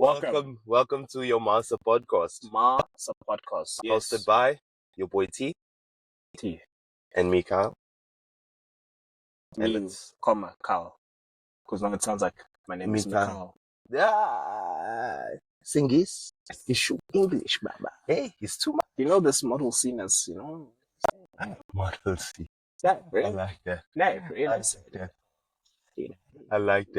Welcome to Jou Ma Se Podcast. Ma Se Podcast. Yes. Hosted by your boy T and me, Kyle. And Me, comma, Kyle. Because now it sounds like my name is Kyle. Singis. Issue English, baba. Hey, it's too much. You know this model scene as, Model C. Yeah, really? I like that. No, really. I like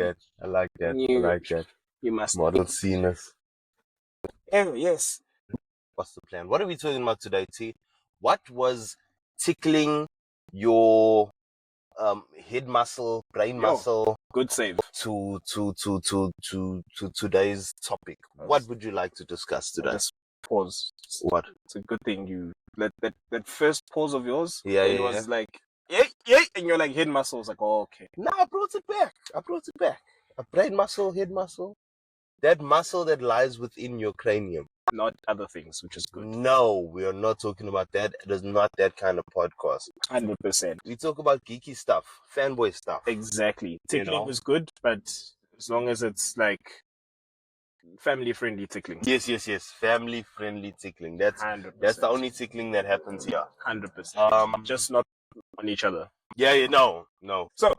that. You must Model sceners. Yes. What's the plan? What are we talking about today, T? What was tickling your head muscle, brain muscle? Good save. To today's topic. What would you like to discuss today? Just pause. What? It's a good thing you that first pause of yours. It was like yeah, and you're like head muscles. Like, oh, okay. No, I brought it back. A brain muscle, head muscle. That muscle that lies within your cranium. Not other things, which is good. No, we are not talking about that. It is not that kind of podcast. 100%. We talk about geeky stuff, fanboy stuff. Exactly. Tickling is good, but as long as it's like family-friendly tickling. Yes. Family-friendly tickling. That's 100%. That's the only tickling that happens here. 100%. Just not on each other. No. So,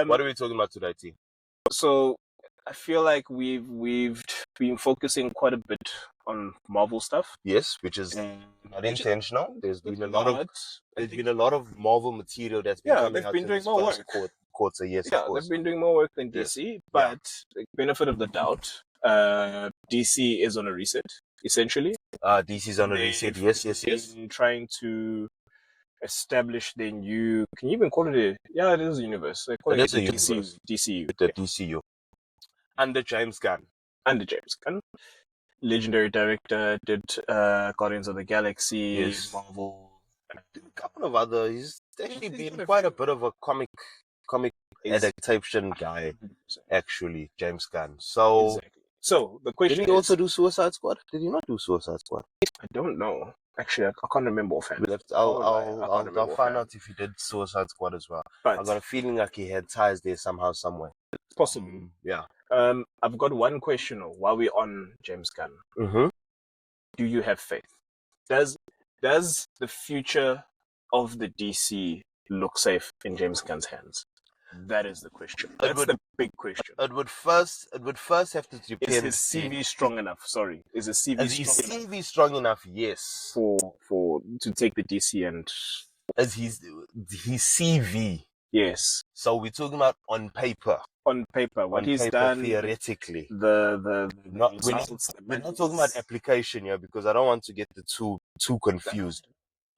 what are we talking about today, T? So, I feel like we've been focusing quite a bit on Marvel stuff. Yes, which is not intentional. There's been a lot of Marvel material that's been coming out. They've been doing more work. Quarter, yes, of course. They've been doing more work than DC, but the benefit of the doubt, DC is on a reset, essentially. DC's on a reset, yes. Been trying to establish their new. Can you even call it a? Yeah, it is a universe. They call it a universe. DCU. The DCU. Under James Gunn. Legendary director, did Guardians of the Galaxy, Marvel, a couple of other. He's actually been quite a bit of a comic adaptation guy, actually, James Gunn. So the question did he also do Suicide Squad? Did he not do Suicide Squad? I don't know. Actually, I can't remember offhand. I'll find out if he did Suicide Squad as well. But I got a feeling like he had ties there somehow, somewhere. Possibly. Yeah. I've got one question while we're on James Gunn. Mm-hmm. Do you have faith? Does the future of the DC look safe in James Gunn's hands? That is the question. That's the big question. It would first have to depend. Is his CV strong enough? Sorry, is his CV strong enough? Yes. For to take the DC and as his CV. Yes. So we're talking about on paper. What he's done theoretically. We're not talking about application here because I don't want to get the too confused.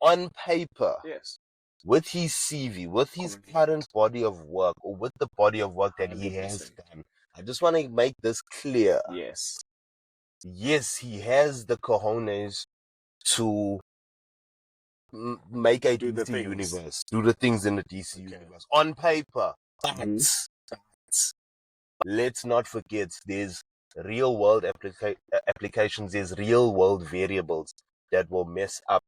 On paper. Yes. With his CV, with his current body of work, or with the body of work that he has done, I just want to make this clear. Yes, he has the cojones to make a DC universe, do the things in the DC universe on paper. But let's not forget, there's real world applications, there's real world variables that will mess up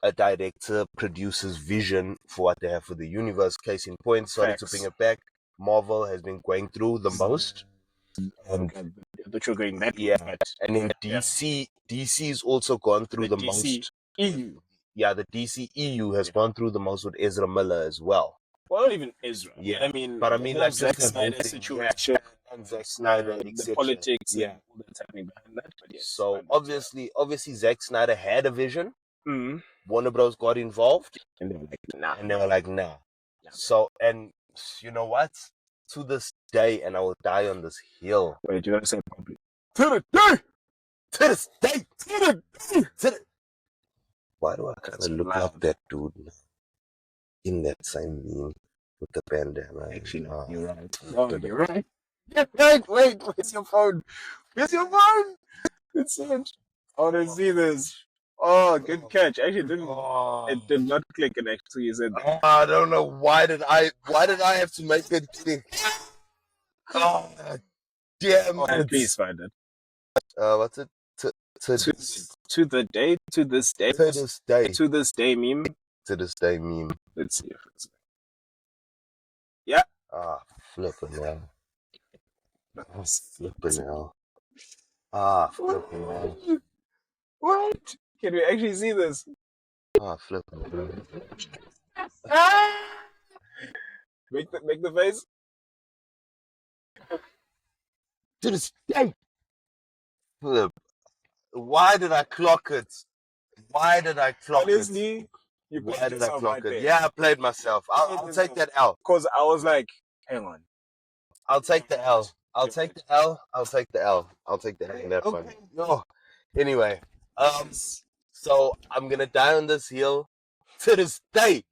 a director, producer's vision for what they have for the universe. Case in point, sorry to bring it back, Marvel has been going through the most. That you're going that and then DC's also gone through the most. EU. Yeah, the DC EU has gone through the most with Ezra Miller as well. Well, not even Ezra. Yeah, I mean, like Zack Snyder situation and Zack Snyder, the politics and all that's happening behind that. But so obviously, Zack Snyder had a vision. Mm-hmm. Warner Bros got involved, and they were like, nah. So, and you know what? To this day, and I will die on this hill. Wait, you gotta say public. To this day. Why do I kind of look like that dude in that same meme with the bandana? Actually, no, you're right. You're right. Wait, where's your phone? It's it. Oh, let's see this. Oh, good catch. Actually, it did not click, and actually you said that. I don't know why did I have to make it click? Oh, damn it. Please find it. What's it? To this day meme. To this day meme. Let's see if it's. Yeah. Flipping now. Flipping man. What? Can we actually see this? Flipping man. Make the face. To this day. Flip. Why did I clock it? Why did I clock Honestly, it? you Why played did I yourself clock right it? there. Yeah, I played myself. I'll take that L. Because I was like, hang on. I'll take the L. I'll take the L. I'll take the L. I'll take the L in that one. No. Anyway, so I'm gonna die on this hill to this day.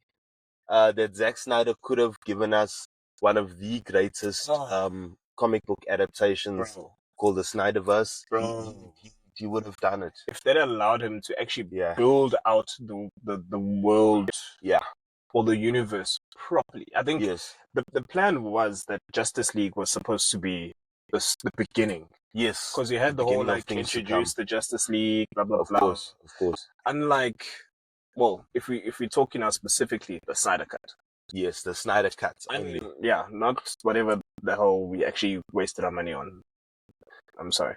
That Zack Snyder could have given us one of the greatest comic book adaptations called the Snyderverse. He would have done it if they'd allowed him to actually build out the world, or the universe properly. I think the plan was that Justice League was supposed to be the beginning. Yes, because you had the whole like introduce the Justice League, blah blah blah. Of course. Unlike, well, if we're talking now specifically the Snyder Cut. Yes, the Snyder Cut only. Not whatever the hell we actually wasted our money on. I'm sorry.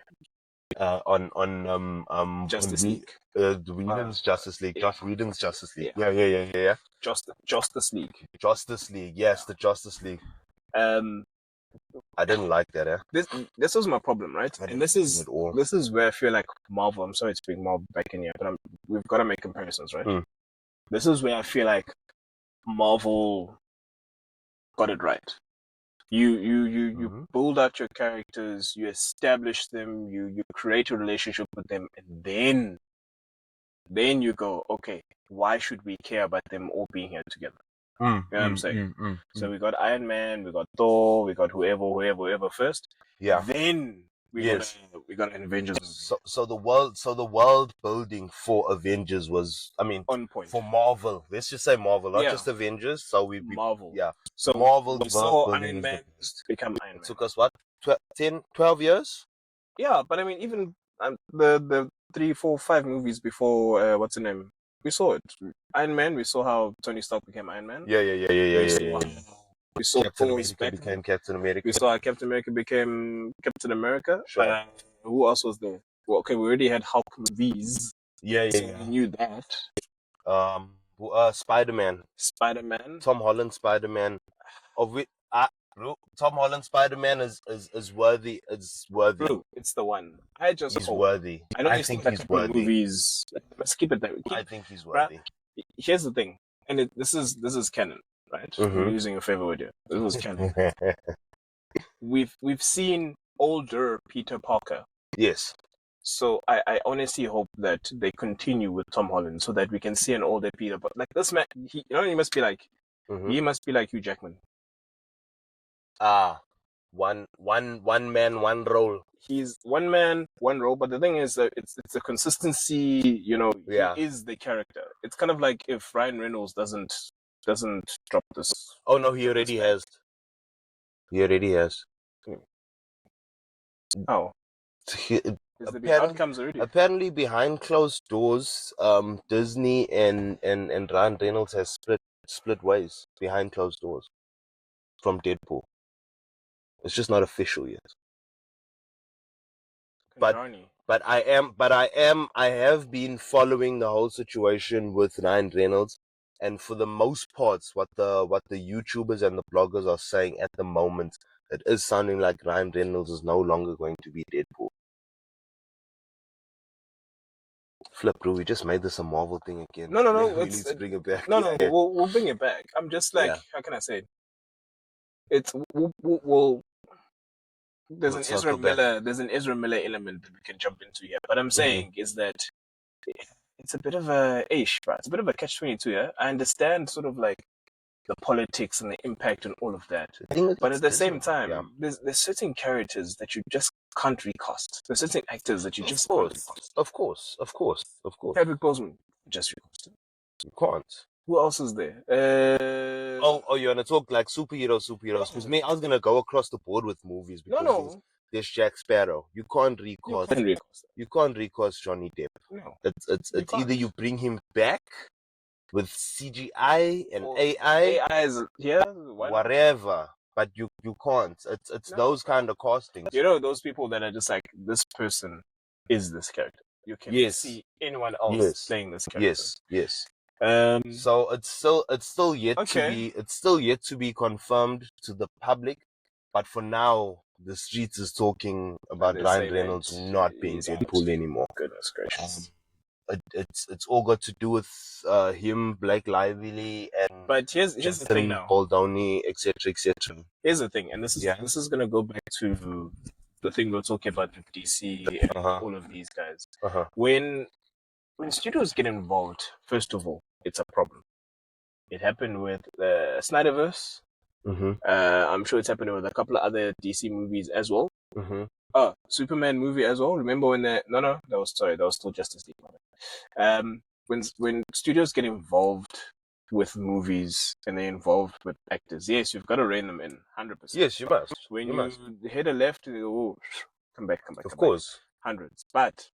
On Justice League. Whedon's Justice League. Josh Whedon's Justice League. Yeah. Justice League. Justice League. Yes, the Justice League. I didn't like that. This was my problem, right? And this is where I feel like Marvel. I'm sorry to bring Marvel back in here, but we've got to make comparisons, right? This is where I feel like Marvel got it right. You build out your characters, you establish them, you create a relationship with them, and then you go, okay, why should we care about them all being here together? You know what I'm saying? So we got Iron Man, we got Thor, we got whoever first. Yeah. Then we got an Avengers. So the world building for Avengers was, on point. For Marvel, let's just say Marvel, not just Avengers. So Marvel. Yeah. So Marvel we saw Iron Man become Iron Man. It took us what? 12 years? Yeah, but even the 3, 4, 5 movies before what's the name? We saw it. Iron Man, we saw how Tony Stark became Iron Man. Yeah. We saw Captain America became Captain America. We saw how Captain America became Captain America. Sure. Who else was there? Well, okay, we already had Hulk movies. Yeah. We knew that. Spider-Man. Tom Holland Spider-Man. Tom Holland Spider-Man is worthy. Bro, it's the one. He's worthy. I think he's worthy. Movies. Let's keep it there. I think he's worthy. Here's the thing, and this is canon, right? We're using your favorite word here. This was canon. We've seen older Peter Parker. Yes. So I honestly hope that they continue with Tom Holland so that we can see an older Peter. But like this man, he must be like he must be like Hugh Jackman. One man, one role. He's one man, one role. But the thing is that it's a consistency. He is the character. It's kind of like if Ryan Reynolds doesn't drop this. Oh no, he already has. Oh. Apparently, behind closed doors, Disney and Ryan Reynolds has split ways behind closed doors from Deadpool. It's just not official yet. But I have been following the whole situation with Ryan Reynolds, and for the most parts, what the YouTubers and the bloggers are saying at the moment, it is sounding like Ryan Reynolds is no longer going to be Deadpool. Flip, bro, we just made this a Marvel thing again. No. We need to bring it back. No, we'll bring it back. I'm just like, how can I say it? It's we'll there's an Ezra Miller element that we can jump into here. What I'm saying is that it's a bit of a ish, right? It's a bit of a catch-22. Yeah, I understand sort of like the politics and the impact and all of that, but at the same time, there's certain characters that you just can't recast. There's certain actors that you just can't recast. Of course. Chadwick Boseman, just recast. You can't. Who else is there? You want to talk like superheroes? Because me, I was gonna go across the board with movies. Because there's Jack Sparrow. You can't recast. You can't recast Johnny Depp. No. It's either you bring him back with CGI and AI. AI is whatever. but you can't. It's those kind of castings. You know, those people that are just like, this person is this character. You can see anyone else playing this character. Yes. Yes. So it's still yet to be confirmed to the public, but for now the streets is talking about Ryan Reynolds not being Deadpool anymore. Goodness gracious. It's all got to do with him, Blake Lively, and but here's the thing now, Paul Downey, etc. Here's the thing, and this is gonna go back to the thing we were talking about with DC and all of these guys. When studios get involved, first of all, it's a problem. It happened with the Snyderverse. I'm sure it's happening with a couple of other DC movies as well. Superman movie as well. Remember when that was still Justice League. When studios get involved with movies and they're involved with actors, yes, you've got to rein them in 100%. Yes, you must. When you hit a left, you go, come back. Of course. Hundreds. But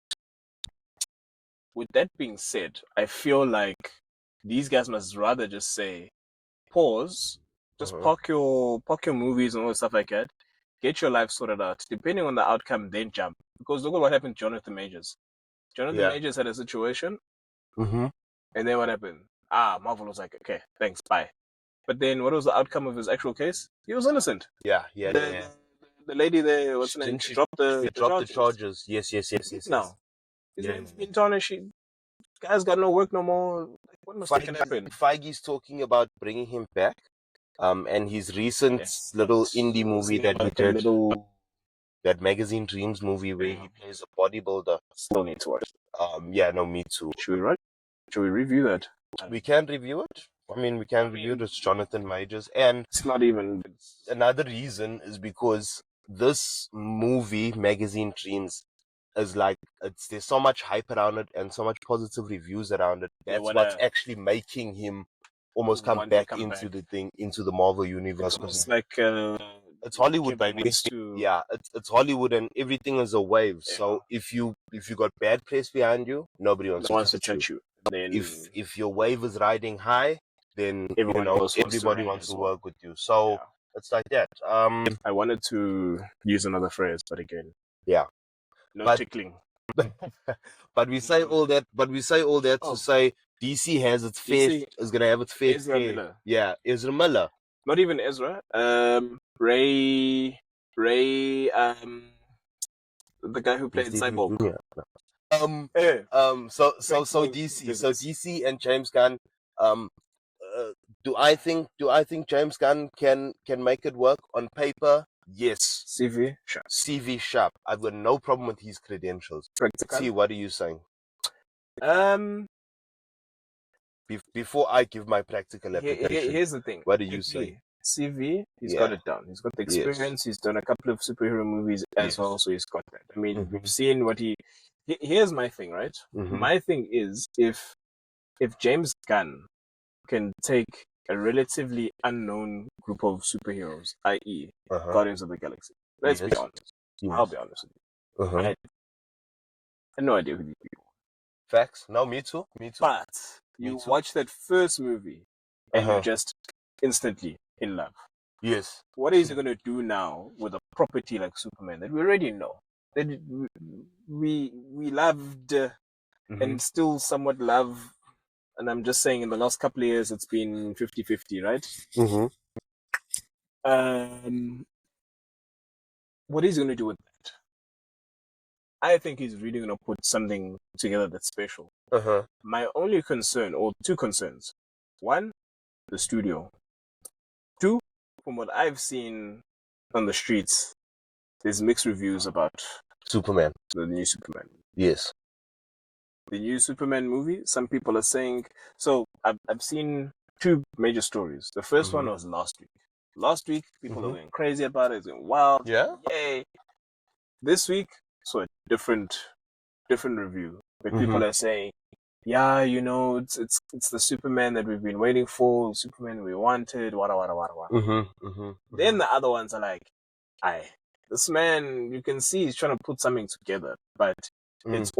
with that being said, I feel like these guys must rather just say, pause, just park your movies and all stuff like that. Get your life sorted out. Depending on the outcome, then jump. Because look at what happened to Jonathan Majors. Majors had a situation, and then what happened? Marvel was like, okay, thanks, bye. But then what was the outcome of his actual case? He was innocent. Yeah. The lady there, what's her name? She dropped the charges. Yes. No. His name's been tarnished. Guy's got no work no more. What must happen? Feige's talking about bringing him back. And his recent little indie movie that he did, that Magazine Dreams movie where he plays a bodybuilder. Still need to watch it. Me too. Should we review that? We can review it. I mean, we can review it. It's Jonathan Majors. And it's not even... Another reason is because this movie, Magazine Dreams, is like, there's so much hype around it and so much positive reviews around it. That's what's actually making him almost come back into the Marvel universe. It's like it's Hollywood, baby. It's Hollywood, and everything is a wave. Yeah. So if you got bad press behind you, nobody wants to touch you. Then if your wave is riding high, then everybody wants to work with you. So it's like that. I wanted to use another phrase, but again, tickling. But we say all that. To say DC has its fair. Is gonna have its fair. Ezra Miller. Yeah, Ezra Miller. Not even Ezra. Ray. The guy who played Cyborg. So DC and James Gunn. Do I think James Gunn can make it work on paper? Yes. CV sharp. I've got no problem with his credentials. See, what are you saying? Before I give my practical application, here's the thing. What do you say? CV, he's got it down. He's got the experience. Yes. He's done a couple of superhero movies as well, so he's got that. I mean, we've seen what he... Here's my thing, right? My thing is, if James Gunn can take a relatively unknown group of superheroes, i.e. Guardians of the Galaxy, let's be honest. I'll be honest with you. I had no idea who these people were. Facts. No, me too. But you watch that first movie and you're just instantly in love. Yes. What is he going to do now with a property like Superman that we already know? That we loved and still somewhat love. And I'm just saying in the last couple of years, it's been 50-50, right? What is he going to do with that? I think he's really going to put something together that's special. My only concern, or two concerns. One, the studio. Two, from what I've seen on the streets, there's mixed reviews about Superman. The new Superman. Yes. The new Superman movie, some people are saying... So, I've seen two major stories. The first one was last week. Last week, people are going crazy about it, going wild. Yeah? Yay! This week, so a different review. Where people are saying, yeah, you know, it's the Superman that we've been waiting for, Superman we wanted, wada. Then the other ones are like, this man, you can see he's trying to put something together, but it's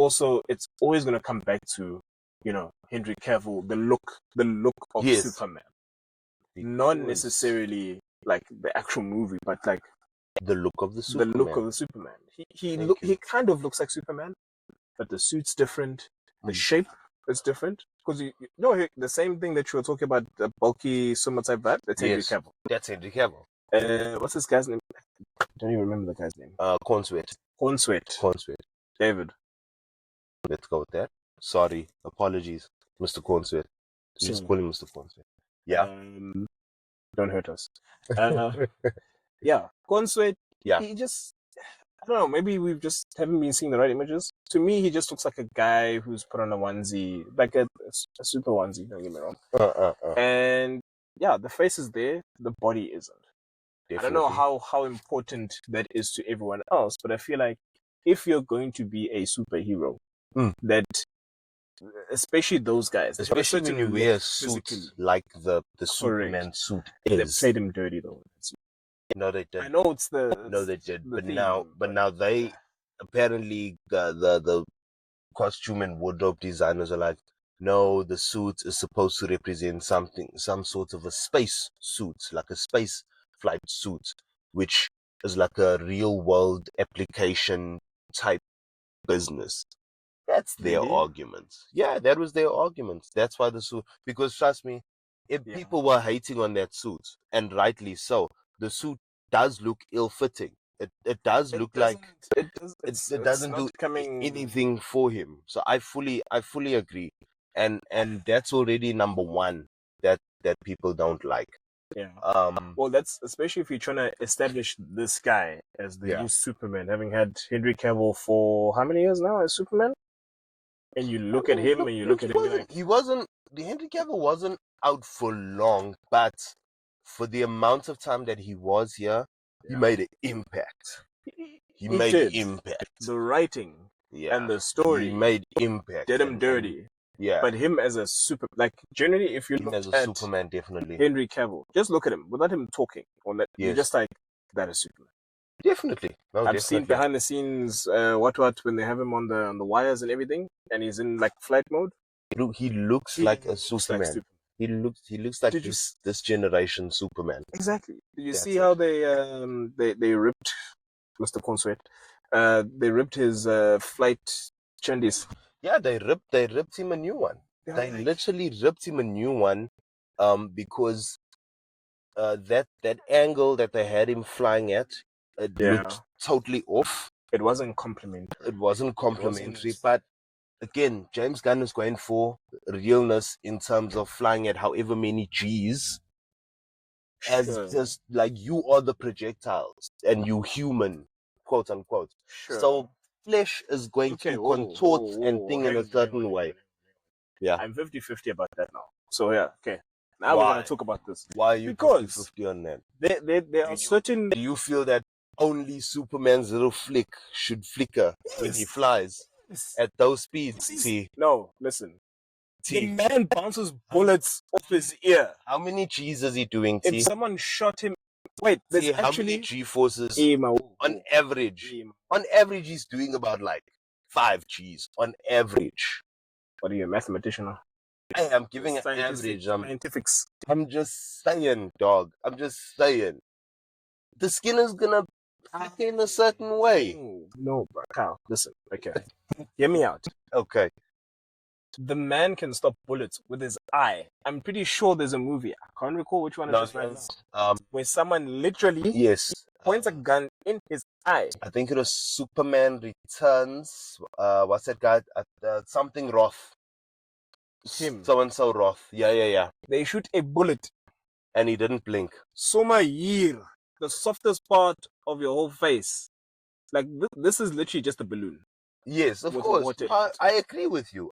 always going to come back to, you know, Henry Cavill, the look of Superman. Not necessarily like the actual movie, but like the look of the Superman. The look of the Superman. He kind of looks like Superman, but the suit's different. The shape is different. Because the same thing that you were talking about, the bulky swimmer type bat, that's Henry Cavill. That's Henry Cavill. What's this guy's name? I don't even remember the guy's name. Cornsweat. David. Let's go with that. Sorry. Apologies, Mr. Cornsweat. Just call him Mr. Cornsweat. Yeah. Don't hurt us. Yeah. Cornsweat. Yeah. He just, I don't know, maybe we just haven't been seeing the right images. To me, he just looks like a guy who's put on a onesie, like a super onesie, don't get me wrong. And yeah, the face is there, the body isn't. Definitely. I don't know how important that is to everyone else, but I feel like if you're going to be a superhero, that especially those guys, especially when you wear a suit like the Superman suit is. They played him dirty though. No, they did. I know it's the. No, they did. But now they apparently the costume and wardrobe designers are like, no, the suit is supposed to represent some sort of a space suit, like a space flight suit, which is like a real world application type business. That's their argument. Yeah, that was their argument. That's why the suit, because trust me, if people were hating on that suit, and rightly so, the suit does look ill-fitting. It does look like it doesn't do anything for him. So I fully agree, and that's already number one that people don't like. Yeah. Well, that's especially if you're trying to establish this guy as the new Superman, having had Henry Cavill for how many years now as Superman? And you look at him and you look at him like Henry Cavill wasn't out for long, but for the amount of time that he was here, he made an impact. He made an impact. The writing and the story made impact. Did him dirty. Yeah. But him as a generally, if you look as a Superman, definitely. Henry Cavill, just look at him without him talking. You're just like, that is Superman. Definitely. I've seen behind the scenes, when they have him on the wires and everything, and he's in like flight mode. He looks like a Superman. He looks like this generation Superman. Exactly. Did you see how they ripped Mr. Cornsweat? They ripped his flight chandies. Yeah, they ripped him a new one. They literally ripped him a new one, because that angle that they had him flying at, looked totally off. It wasn't complimentary. But again, James Gunn is going for realness in terms of flying at however many G's, as just like you are the projectiles and you human, quote unquote. So flesh is going to contort and thing in a certain way. Yeah. I'm 50-50 about that now. So yeah, okay. Now we're going to talk about this. Why are you 50-50 on that? There are certain... Do you feel that only Superman's little flick should flicker when he flies at those speeds, T? No, listen. The man bounces bullets off his ear. How many G's is he doing, T? If someone shot him... Wait, there's how many G-forces on average? On average, he's doing about like 5 G's on average. What are you, a mathematician? Hey, I'm giving an average. Scientifics. I'm just saying, dog. I'm just saying. The skin is gonna act in a certain way. No, bro. Kyle, listen. Okay. Hear me out. Okay. The man can stop bullets with his eye. I'm pretty sure there's a movie. I can't recall which one it is right now. Where someone literally points a gun in his eye. I think it was Superman Returns. What's that guy? Something Roth. Him. So-and-so Roth. Yeah. They shoot a bullet. And he didn't blink. Soma year. The softest part of your whole face. Like, this is literally just a balloon. Yes, of course. I agree with you.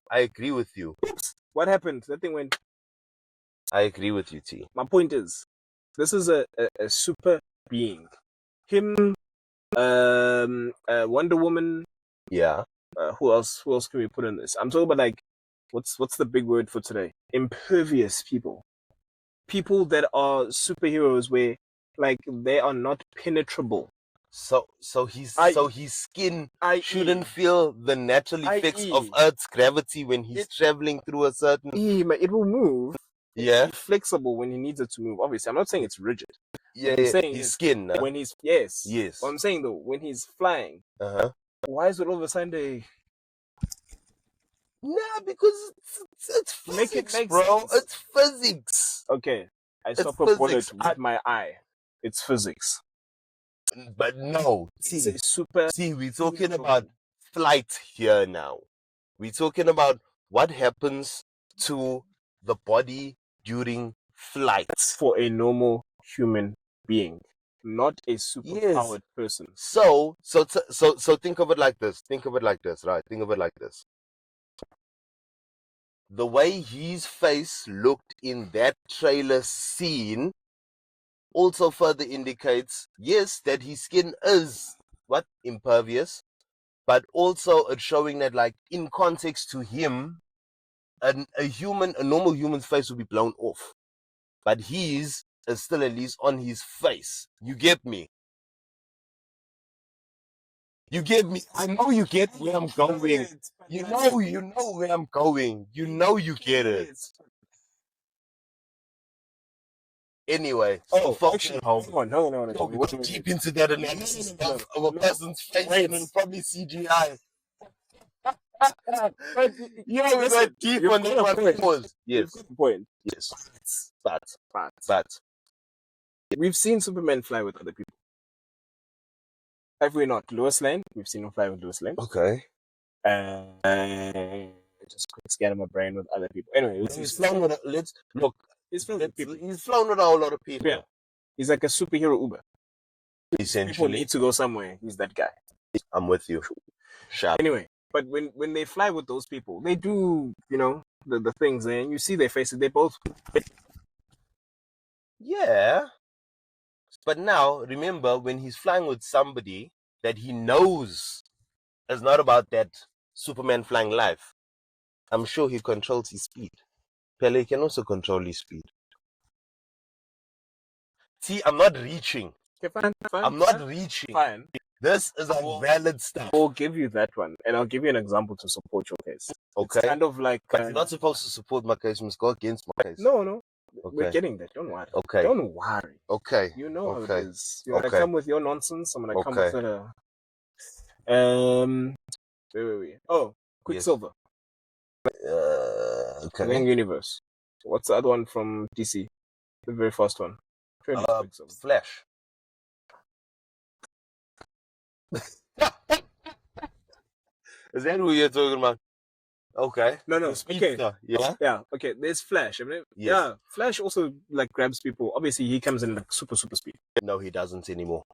Oops. What happened? That thing went... I agree with you, T. My point is, this is a super being. Him, Wonder Woman. Yeah. Who else can we put in this? I'm talking about like, what's the big word for today? Impervious people. People that are superheroes where like they are not penetrable. So his skin shouldn't feel the natural effects of Earth's gravity when he's traveling through a certain... It will move, Yeah. It's flexible when he needs it to move. Obviously, I'm not saying it's rigid. Yeah, I'm saying his skin. when he's yes. Yes. What I'm saying though, when he's flying, why is it all of a sudden they? Nah, because it's physics, bro. Sense. It's physics. Okay, I stop a bullet with my eye. It's physics. But no, it's a super. See, we're talking about flight here now. We're talking about what happens to the body during flight for a normal human being, not a superpowered person. So think of it like this. Right? Think of it like this. The way his face looked in that trailer scene also further indicates, yes, that his skin is impervious, but also it's showing that, like, in context to him, a normal human's face will be blown off, but his is still at least on his face. You get me? I know you get where I'm going. You know where I'm going. You know you get it. Anyway, actually, hold on. We go deep into that analysis of a person's face and then probably CGI. We went deep on that one. Yes. Point. Yes. But we've seen Superman fly with other people. Have we not? Lois Lane, we've seen him fly with Lois Lane. Okay. Just quick scan of my brain with other people. Anyway, he's flown with he's flown with people. He's flown with a whole lot of people. Yeah. He's like a superhero Uber. Essentially. People need to go somewhere. He's that guy. I'm with you. Sharp. Anyway, but when they fly with those people, they do, the things there, and you see their faces, they both... Yeah. But now, remember, when he's flying with somebody that he knows is not about that Superman flying life, I'm sure he controls his speed. Pele can also control his speed. See, I'm not reaching. Okay, fine. I'm not reaching. Fine. This is a valid stuff. I'll give you that one, and I'll give you an example to support your case. Okay. It's kind of like... But you're not supposed to support my case. You must go against my case. No. Okay. We're getting there. Don't worry. Okay. Don't worry. Okay. You know how it is. You're Okay. gonna come with your nonsense. I'm gonna come with wait. Oh, Quicksilver. Okay. Wing Universe. What's the other one from DC? The very first one. Flash. Is that who you're talking about? Okay. No. Okay. Yeah. Okay. There's Flash. Yes. Yeah. Flash also like grabs people. Obviously, he comes in like super speed. No, he doesn't anymore.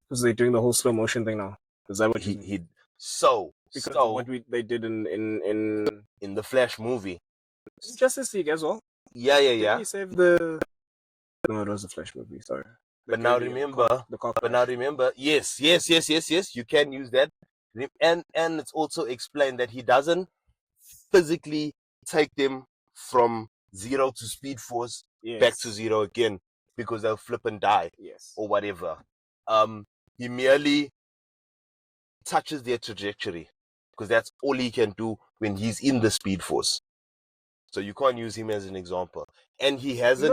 Because they're doing the whole slow motion thing now. Is that what he? Because what they did in the Flash movie, Justice League as well. Yeah. He saved the. No, it was the Flash movie. Sorry. But now remember. Yes. You can use that. And it's also explained that he doesn't physically take them from 0 to Speed Force back to 0 again because they'll flip and die or whatever. He merely touches their trajectory because that's all he can do when he's in the Speed Force. So you can't use him as an example. And he hasn't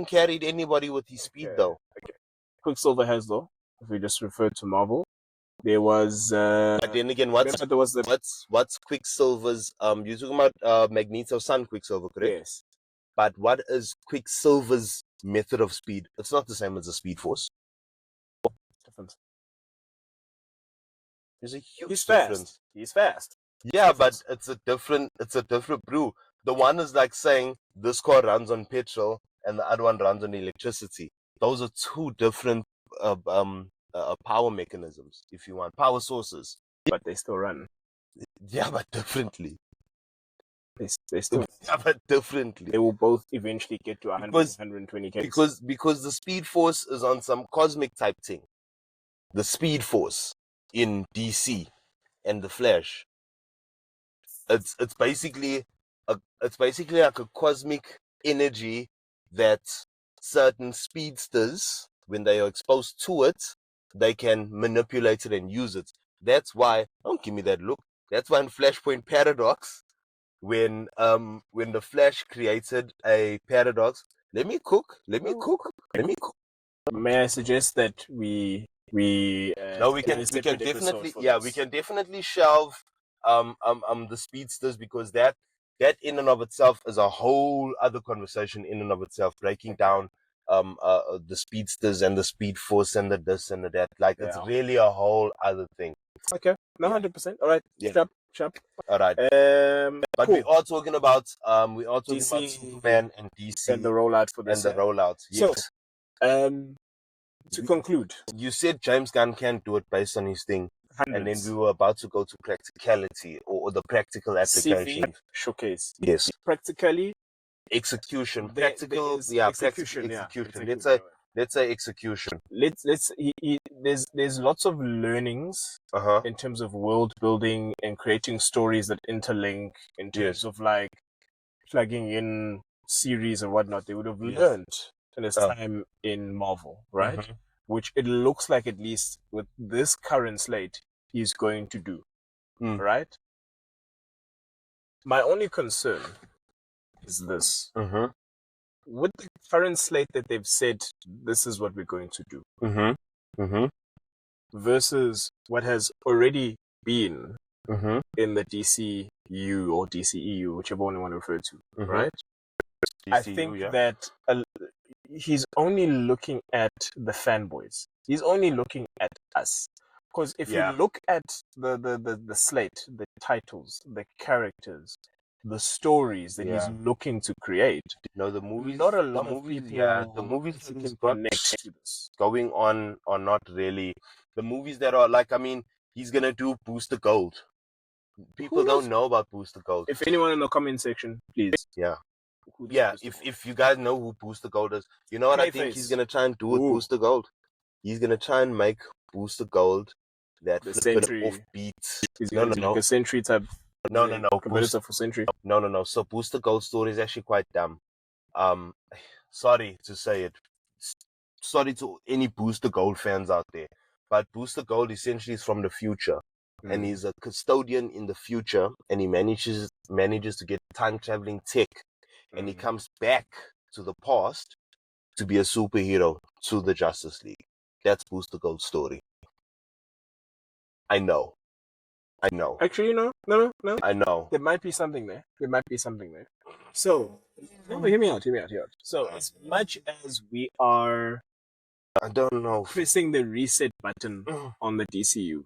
carried anybody with his speed though. Okay. Quicksilver has though. If we just refer to Marvel. There was but then again what's Quicksilver's you're talking about Magneto's son Quicksilver, correct? Yes. But what is Quicksilver's method of speed? It's not the same as the Speed Force. Different. There's a huge difference. He's fast. Yeah, but it's a different brew. The one is like saying this car runs on petrol and the other one runs on electricity. Those are two different power mechanisms, if you want, power sources, but they still run. Yeah, but differently. They still. Yeah, but differently. They will both eventually get to 120 km. Because the Speed Force is on some cosmic type thing. The Speed Force in DC and the Flash. It's basically like a cosmic energy that certain speedsters, when they are exposed to it, they can manipulate it and use it. That's why, don't give me that look. That's why in Flashpoint Paradox, when the Flash created a paradox. Let me cook. May I suggest that we no, we can definitely we can definitely shelve the speedsters, because that in and of itself is a whole other conversation in and of itself, breaking down the speedsters and the speed force and the this and the that. Like it's really a whole other thing. Okay, 100%. All right, sharp. All right. But cool. we are talking about Superman and DC and the rollout for this and the rollout. Yes. So, to conclude, you said James Gunn can't do it based on his thing. And then we were about to go to practicality or the practical application. CV showcase. Yes. Practically. Execution. Practical execution. Let's say execution. There's lots of learnings in terms of world building and creating stories that interlink in terms of like plugging in series and whatnot. They would have learned in his time in Marvel, right? Which it looks like, at least with this current slate, he's going to do, right? My only concern is this. With the current slate that they've said, this is what we're going to do, versus what has already been in the DCU or DCEU, whichever one you want to refer to, right? DCU, I think that he's only looking at the fanboys. He's only looking at us. Because if you look at the slate, the titles, the characters, the stories that he's looking to create, the movies, not a lot of people, the movies that can connect to this going on are not really the movies that are like. I mean, he's gonna do Booster Gold. People don't know about Booster Gold. If anyone in the comment section, please. If you guys know who Booster Gold is, you know what I think he's gonna try and do with Booster Gold. He's gonna try and make Booster Gold that offbeat. He's gonna make a Sentry type. No. Competitor for Sentry. No. So Booster Gold's story is actually quite dumb. Sorry to say it. Sorry to any Booster Gold fans out there, but Booster Gold essentially is from the future, and he's a custodian in the future, and he manages to get time traveling tech, and he comes back to the past to be a superhero to the Justice League. That's Booster Gold's story. I know. Actually, no. I know. There might be something there. So, hear me out. So, as much as we are, I don't know, pressing the reset button on the DCU,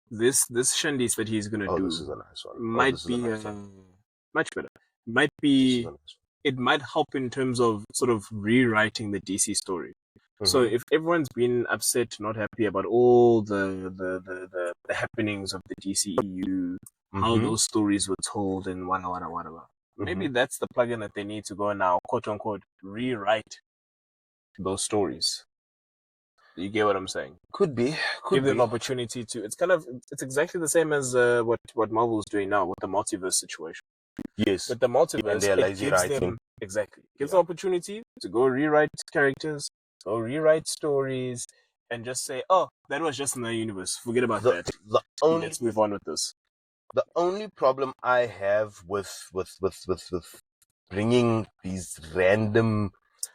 this shandies that he's gonna do, this is a nice one. Might be much better. Might be. It might help in terms of sort of rewriting the DC story. So if everyone's been upset, not happy about all the happenings of the DCEU, how those stories were told and whatever, maybe that's the plugin that they need to go now, quote unquote, rewrite those stories. You get what I'm saying? Could be. Give them opportunity to. It's exactly the same as what Marvel's doing now with the multiverse situation. Yes. With the multiverse, it gives them gives them opportunity to go rewrite characters, go rewrite stories, and just say, "Oh, that was just in the universe. Forget about that. Let's move on with this." The only problem I have with bringing these random.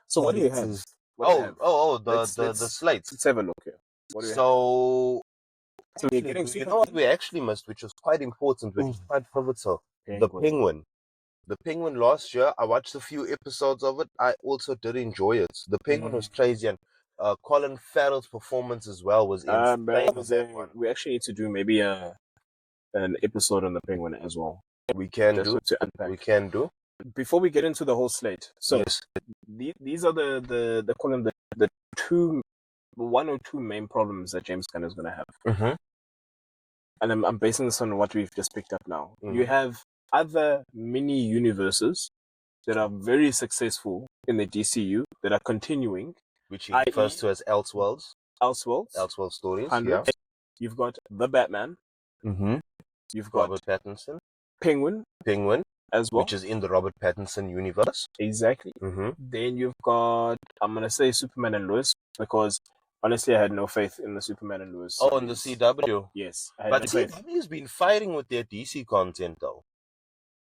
So what do you have? The slates. Let's have a look here. So we're getting. You know what we actually missed, which was quite important, which is quite pivotal. The Penguin. The Penguin last year, I watched a few episodes of it. I also did enjoy it. The Penguin was crazy, and Colin Farrell's performance as well was insane. We actually need to do maybe an episode on the Penguin as well. We can do. Before we get into the whole slate, so these are the one or two main problems that James Gunn is going to have. And I'm basing this on what we've just picked up now. You have other mini universes that are very successful in the DCU that are continuing, which he refers to as Elseworlds stories. You've got the Batman. You've got Robert Pattinson. Penguin as well, which is in the Robert Pattinson universe. Exactly. Then you've got, I'm gonna say, Superman and Lois, because honestly, I had no faith in the Superman and Lois. Oh, in the CW? Yes. But CW's been fighting with their DC content, though.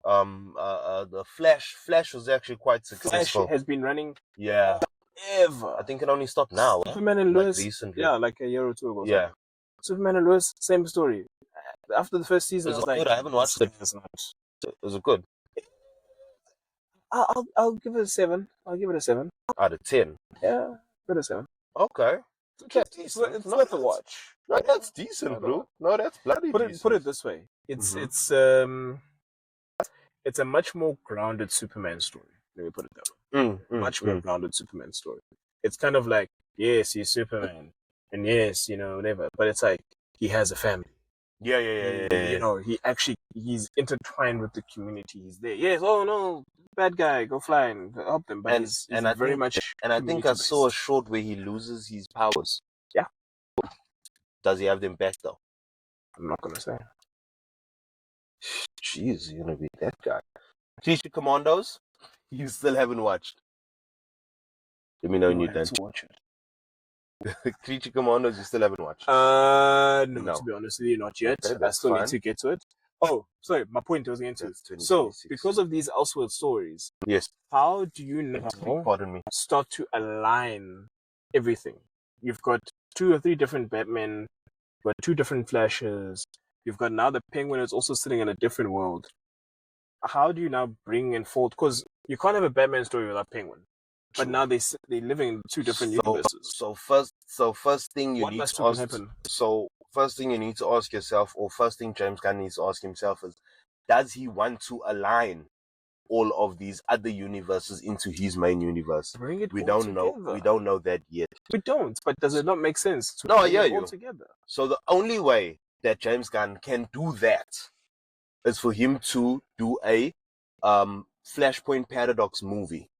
the Flash was actually quite successful. Flash has been running forever. I think it only stopped now. Superman and Lois, recently. Yeah, like a year or two ago. Yeah. Superman and Lois, same story. After the first season, Was I it was good? like, I haven't watched it. Was it good? I'll give it a 7. I'll give it a 7 out of 10. Yeah, give it a 7. Okay. Okay, it's worth a watch. No, that's decent, bro. No, that's bloody decent. Put it this way. It's a much more grounded Superman story. Let me put it that way. Much more grounded Superman story. It's kind of like, yes, he's Superman, and yes, whatever. But it's like he has a family. Yeah. You know, he's intertwined with the community. He's there. Yes. Oh no, bad guy, go fly and help them. But he's very much. And I think I saw a short where he loses his powers. Yeah. Does he have them back though? I'm not gonna say. Jeez, you're gonna be that guy. Creature Commandos, you still haven't watched. Let me know when you're done. To watch it. Creature Commandos, you still haven't watched. No, to be honest with you, not yet. Okay, I still need to get to it. Oh, sorry, my point was getting to. So, because of these Elseworld stories, yes. How do you now start to align everything? You've got 2 or 3 different Batmen, you've got 2 different Flashes, you've got now the Penguin is also sitting in a different world. How do you now bring in forth? Because you can't have a Batman story without Penguin. But now they're living in 2 different universes. First thing you need to ask. So first thing you need to ask yourself, or first thing James Gunn needs to ask himself is, does he want to align all of these other universes into his main universe? We don't know. We don't know that yet. We don't. But does it not make sense to bring it all together? So the only way that James Gunn can do that is for him to do a Flashpoint Paradox movie.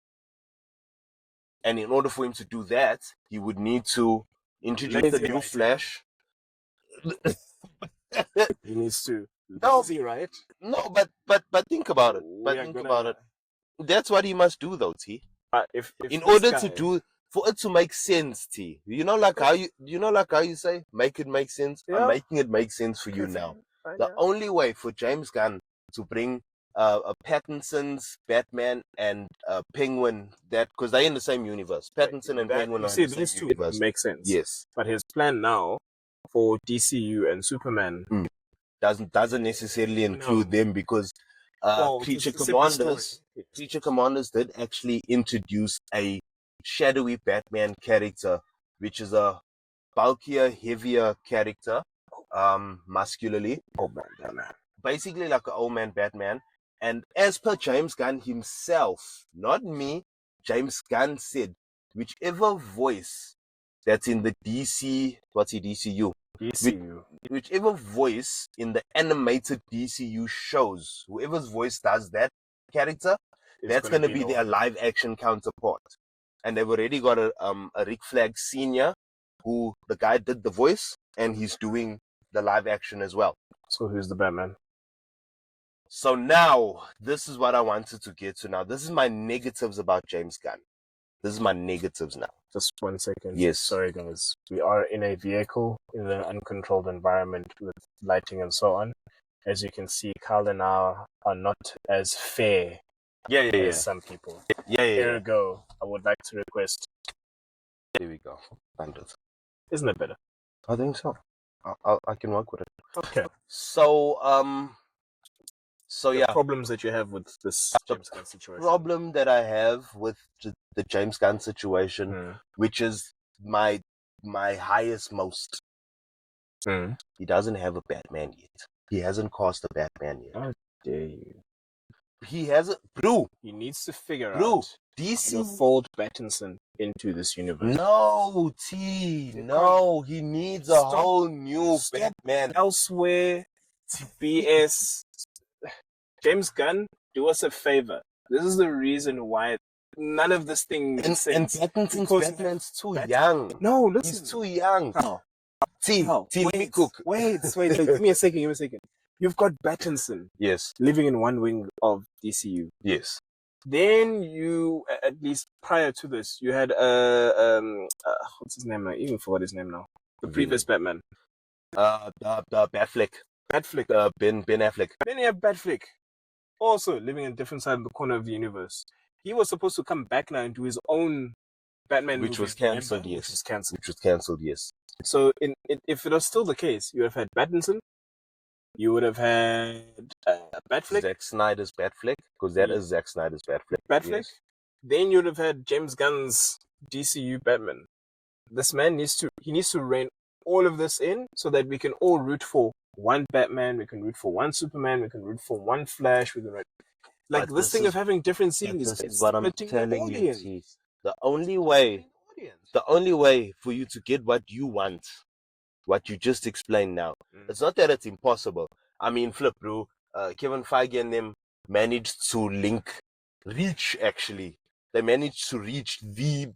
And in order for him to do that, he would need to introduce the new Flash. He needs to. Right? No, but think about it. That's what he must do, though, T. In order for it to make sense, T. Like how you say, make it make sense. Yeah. I'm making it make sense for you now. The only way for James Gunn to bring a Pattinson's Batman and Penguin, because they're in the same universe. Pattinson and Penguin are in the same these 2 universe. Make sense. Yes. But his plan now for DCU and Superman doesn't necessarily include them, because Creature Commanders did actually introduce a shadowy Batman character, which is a bulkier, heavier character, muscularly. Old man Batman. Basically like an old man Batman. And as per James Gunn himself, not me, James Gunn said, whichever voice that's in the DCU. Whichever voice in the animated DCU shows, whoever's voice does that character, that's going to be their live action counterpart. And they've already got a Rick Flag Sr., who the guy did the voice, and he's doing the live action as well. So who's the Batman? So now, this is what I wanted to get to now. This is my negatives about James Gunn. This is my negatives now. Just 1 second. Yes. Sorry, guys. We are in a vehicle in an uncontrolled environment with lighting and so on. As you can see, Carl and I are not as fair as some people. Here we go. I would like to request. Here we go. Bandit. Isn't it better? I think so. I can work with it. Okay. So, the problems that you have with this James Gunn situation. Problem that I have with the James Gunn situation, which is my highest most. He doesn't have a Batman yet. He hasn't cast a Batman yet. How dare you? He hasn't. Bro. He needs to figure out DC how to fold Pattinson into this universe. No, No. He needs a whole new Batman. Elsewhere. BS. James Gunn, do us a favor. This is the reason why none of this thing makes sense. And Batman's too young. No, listen. He's too young. Team Cook. Wait. Give me a second. You've got Pattinson. Yes. Living in one wing of DCU. Yes. Then you, at least prior to this, you had what's his name? I even forgot his name now. The previous Batman. The Batfleck. Ben Affleck. Ben Affleck. Then you have Batfleck. also living on a different side of the corner of the universe. He was supposed to come back now and do his own Batman movie. Which was cancelled, yes. Which was cancelled, yes. So if it was still the case, you would have had Pattinson, you would have had Batfleck. Zack Snyder's Batfleck, because that is Zack Snyder's Batfleck. Yes. Then you would have had James Gunn's DCU Batman. This man needs to rein all of this in so that we can all root for one Batman, we can root for one Superman, we can root for one Flash, we can root... Like this thing of having different series. This is what I'm telling you. The only way for you to get what you want, what you just explained now, it's not that it's impossible. I mean, flip, bro. Kevin Feige and them managed to they managed to reach the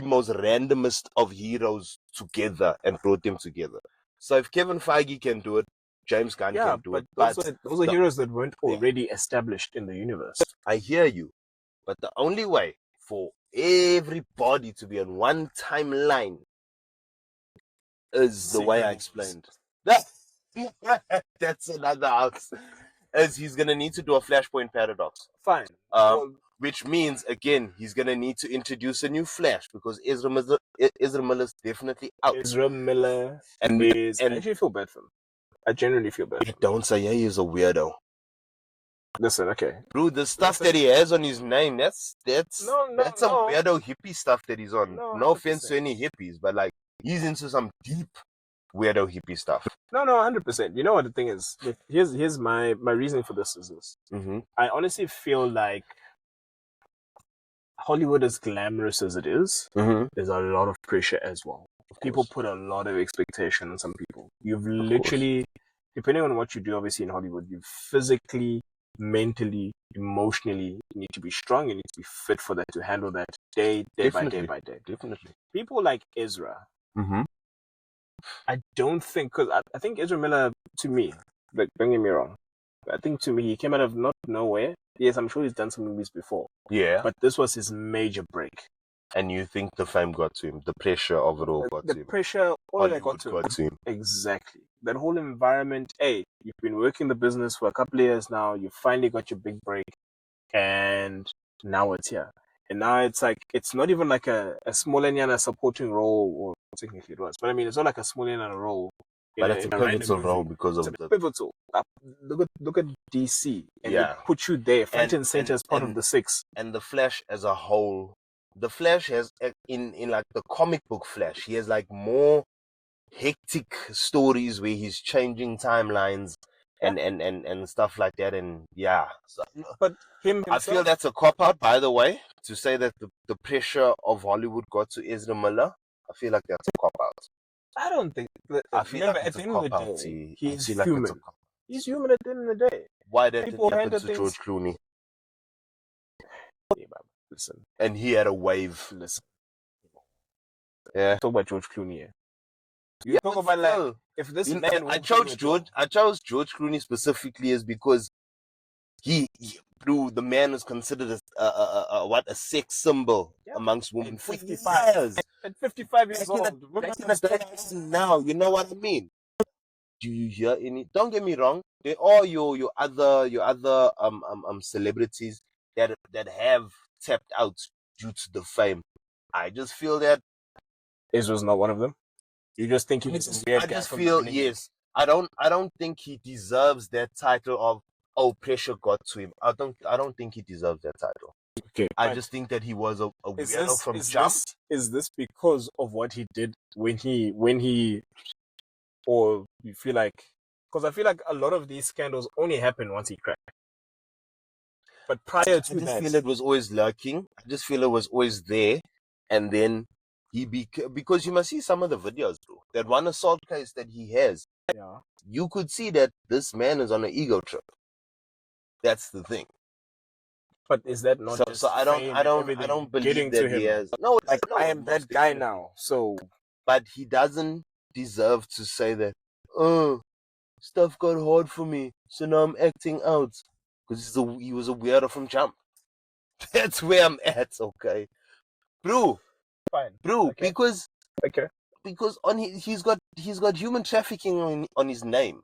most randomest of heroes together and brought them together. So if Kevin Feige can do it, James Gunn can do it. But those are heroes that weren't already established in the universe. I hear you. But the only way for everybody to be on one timeline is the way I explained. That's another house. As he's going to need to do a Flashpoint paradox. Fine. Which means, again, he's going to need to introduce a new Flash because Ezra Miller's definitely out. Ezra Miller and I actually feel bad for him. I genuinely feel bad. Don't say he's a weirdo. Listen, okay. Bro, the stuff that he has on his name, that's some weirdo hippie stuff that he's on. No offense to any hippies, but like, he's into some deep weirdo hippie stuff. No, 100%. You know what the thing is? Here's my reasoning for this is this. Mm-hmm. I honestly feel like Hollywood, as glamorous as it is, there's a lot of pressure as well. People put a lot of expectation on some people. You've literally, depending on what you do, obviously in Hollywood, you physically, mentally, emotionally, you need to be strong. You need to be fit for that, to handle that day by day. Definitely. People like Ezra, I don't think, because I think Ezra Miller, to me, like, don't get me wrong, I think to me, he came out of not nowhere. Yes, I'm sure he's done some movies before. Yeah. But this was his major break. And you think the fame got to him? The pressure of it all got to him? The pressure, all that got to him. Exactly. That whole environment, hey, you've been working the business for a couple of years now, you finally got your big break, and now it's here. And now it's like, it's not even like a small Nyana supporting role, or technically it was, but I mean, it's not like a small Nyana role. But it's a pivotal role because of the... pivotal. Look at DC, and they put you there, front and center as part of the Six. And the Flash as a whole, the Flash has, in like the comic book Flash, he has like more hectic stories where he's changing timelines and stuff like that, and so, but himself, I feel that's a cop-out, by the way, to say that the pressure of Hollywood got to Ezra Miller. I feel like that's a cop-out. I don't think that. I feel like at the end of the day, he's human. He's human at the end of the day. Why did it happen to George Clooney? Listen. And he had a wave. Listen. Yeah. Talk about George Clooney here. You talk about like, if this man... I chose George Clooney specifically is because he the man is considered a sex symbol amongst women. 55 years. At 55 years old. Now, you know what I mean? Do you hear any? Don't get me wrong. There are your other celebrities that have tapped out due to the fame. I just feel that Ezra's not one of them. You just think he's a weird guy. I just feel I don't think he deserves that title of pressure got to him. I don't think he deserves that title. Okay. I just think that he was a weirdo from jump. Is this because of what he did when he or you feel like, because I feel like a lot of these scandals only happen once he cracked. But prior to that, I just feel it was always lurking. I just feel it was always there, and then because you must see some of the videos, bro. That one assault case that he has, you could see that this man is on an ego trip. That's the thing. But is that not just so I don't believe that he has. No, like I am that guy now. So, but he doesn't deserve to say that. Stuff got hard for me, so now I'm acting out because he was a weirdo from jump. That's where I'm at. Okay, bro. Fine, bro. Okay. Because on he's got human trafficking on his name.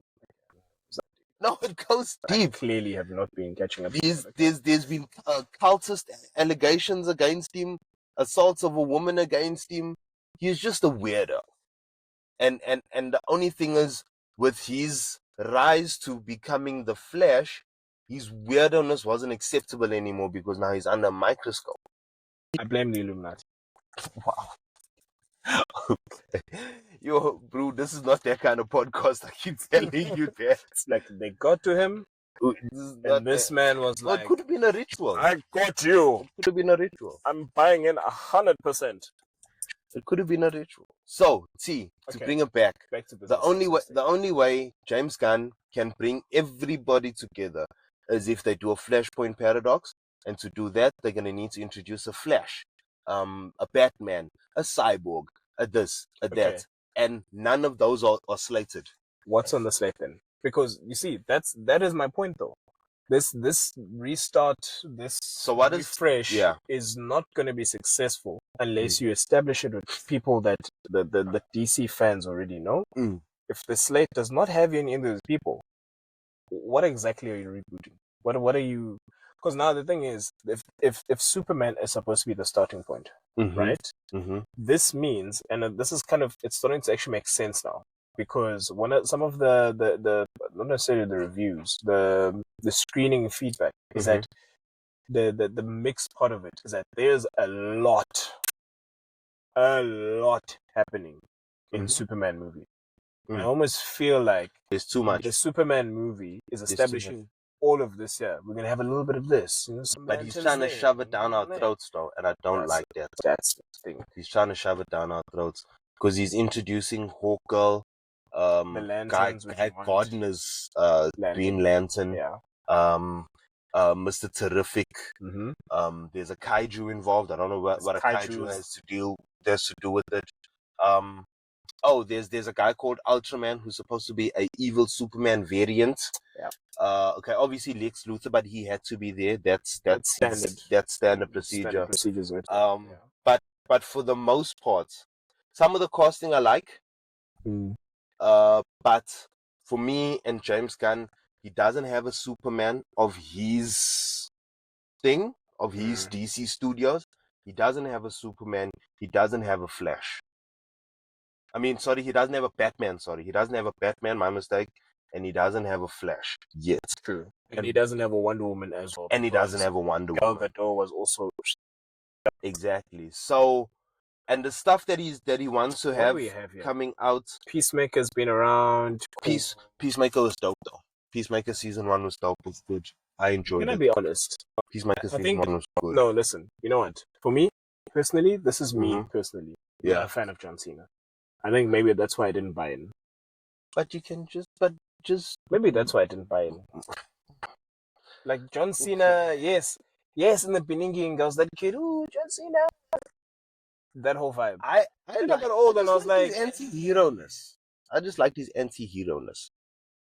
No, it goes deep. I clearly have not been catching up. There's been cultist allegations against him, assaults of a woman against him. He's just a weirdo. And the only thing is, with his rise to becoming the Flash, his weirdness wasn't acceptable anymore because now he's under a microscope. I blame the Illuminati. Wow. Okay. Yo, bro, this is not that kind of podcast. I keep telling you that. It's like they got to him, and this man was like, it could have been a ritual. I got you. It could have been a ritual. I'm buying in 100%. It could have been a ritual. So, to bring it back to the only way James Gunn can bring everybody together is if they do a Flashpoint paradox, and to do that, they're gonna need to introduce a Flash, a Batman, a Cyborg, a this, a that, and none of those are slated. What's on the slate then? Because you see, that is my point though. This restart, refresh is not going to be successful unless you establish it with people that the DC fans already know. If the slate does not have any of those people, what exactly are you rebooting? What are you? Because now the thing is, if Superman is supposed to be the starting point, right? This means, and this is it's starting to actually make sense now. Because some of the not necessarily the reviews, the screening feedback is that the mixed part of it is that there's a lot happening in Superman movie. I almost feel like there's too much. The Superman movie is establishing all of this here. We're gonna have a little bit of this, but he's trying to shove it down our throats though, and I don't like that. That's the thing. He's trying to shove it down our throats because he's introducing Hawkgirl. Guy Gardner's Green Lantern, Mr. Terrific. There's a kaiju involved. I don't know what a kaiju has to do with it. There's a guy called Ultraman who's supposed to be a evil Superman variant. Okay, obviously Lex Luthor, but he had to be there. That's standard procedure. But for the most part, some of the casting I like. But for me and James Gunn, he doesn't have a Superman of his thing, of his DC Studios. He doesn't have a Superman. He doesn't have a Flash. I mean, he doesn't have a Batman. He doesn't have a Batman, my mistake. And he doesn't have a Flash yet. True. And he doesn't have a Wonder Woman as well. And he doesn't have a Wonder Woman. Gal Gadot was also... Exactly. So... And the stuff that he wants to have coming out. Peacemaker's been around. Peacemaker was dope though. Peacemaker season 1 was dope. Was good. I enjoyed it. Can I be honest? Peacemaker season 1 was good. No, listen. You know what? For me personally, this is me personally. Yeah, I'm a fan of John Cena. I think maybe that's why I didn't buy in. But you can just maybe that's why I didn't buy in. Like John Cena, yes, in the beginning, I was that kid. Ooh, John Cena. That whole vibe. I got old and I was like, anti-hero-ness. I just liked his anti-hero-ness.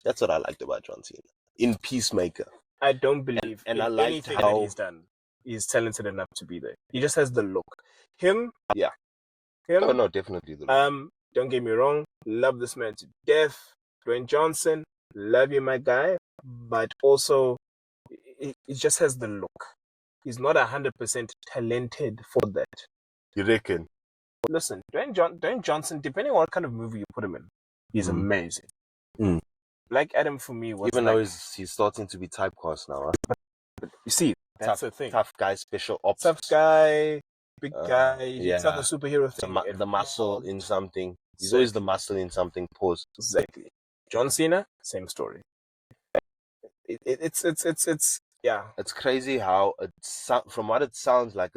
That's what I liked about John Cena in Peacemaker. I don't believe and I liked anything that he's done. He's talented enough to be there. He just has the look. Him. Oh no, definitely the look. Don't get me wrong. Love this man to death. Dwayne Johnson. Love you, my guy. But also, he just has the look. He's not 100% talented for that. You reckon? Listen, Dwayne Johnson, depending on what kind of movie you put him in, he's amazing. Black Adam for me was even though he's starting to be typecast now. Huh? But you see, that's the thing. Tough guy, special ops. Tough guy, big guy. He's not a superhero thing. The muscle in something. He's always the muscle in something. Pause. Exactly. John Cena, same story. It's It's crazy how from what it sounds like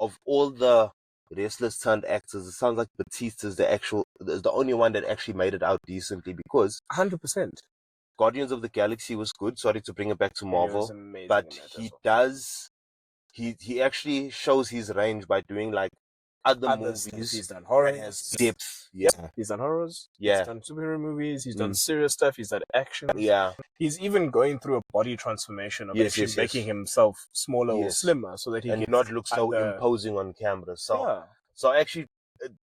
of all the wrestlers turned actors, it sounds like Batista's the only one that actually made it out decently because 100%. Guardians of the Galaxy was good. Sorry to bring it back to Marvel, but he actually shows his range by doing like other movies. He's done horror. He has depth. Yeah. He's done horrors. Yeah. He's done superhero movies. He's done serious stuff. He's done action. Yeah. He's even going through a body transformation of actually making himself smaller or slimmer so that he can not look so imposing on camera. So actually,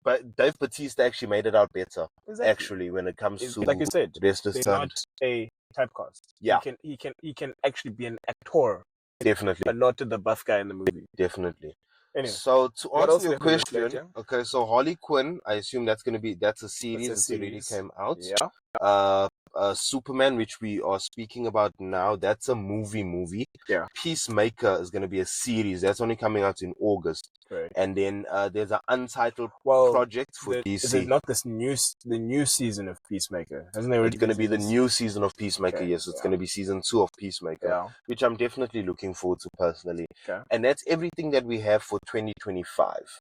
but Dave Bautista actually made it out better. Exactly. Actually, when it comes to like you said, they're not a typecast. Yeah. He can actually be an actor. Definitely. But not the buff guy in the movie. Definitely. Anyway, so to answer your question, slate, yeah? okay, so Harley Quinn, I assume that's a series. It's already came out. Yeah. Superman, which we are speaking about now, that's a movie. Yeah. Peacemaker is going to be a series. That's only coming out in August. Right. And then there's an untitled project for DC. Is it not the new season of Peacemaker? Hasn't there already? It's going to be the new season of Peacemaker. Okay, It's going to be season 2 of Peacemaker, which I'm definitely looking forward to personally. Okay. And that's everything that we have for 2025.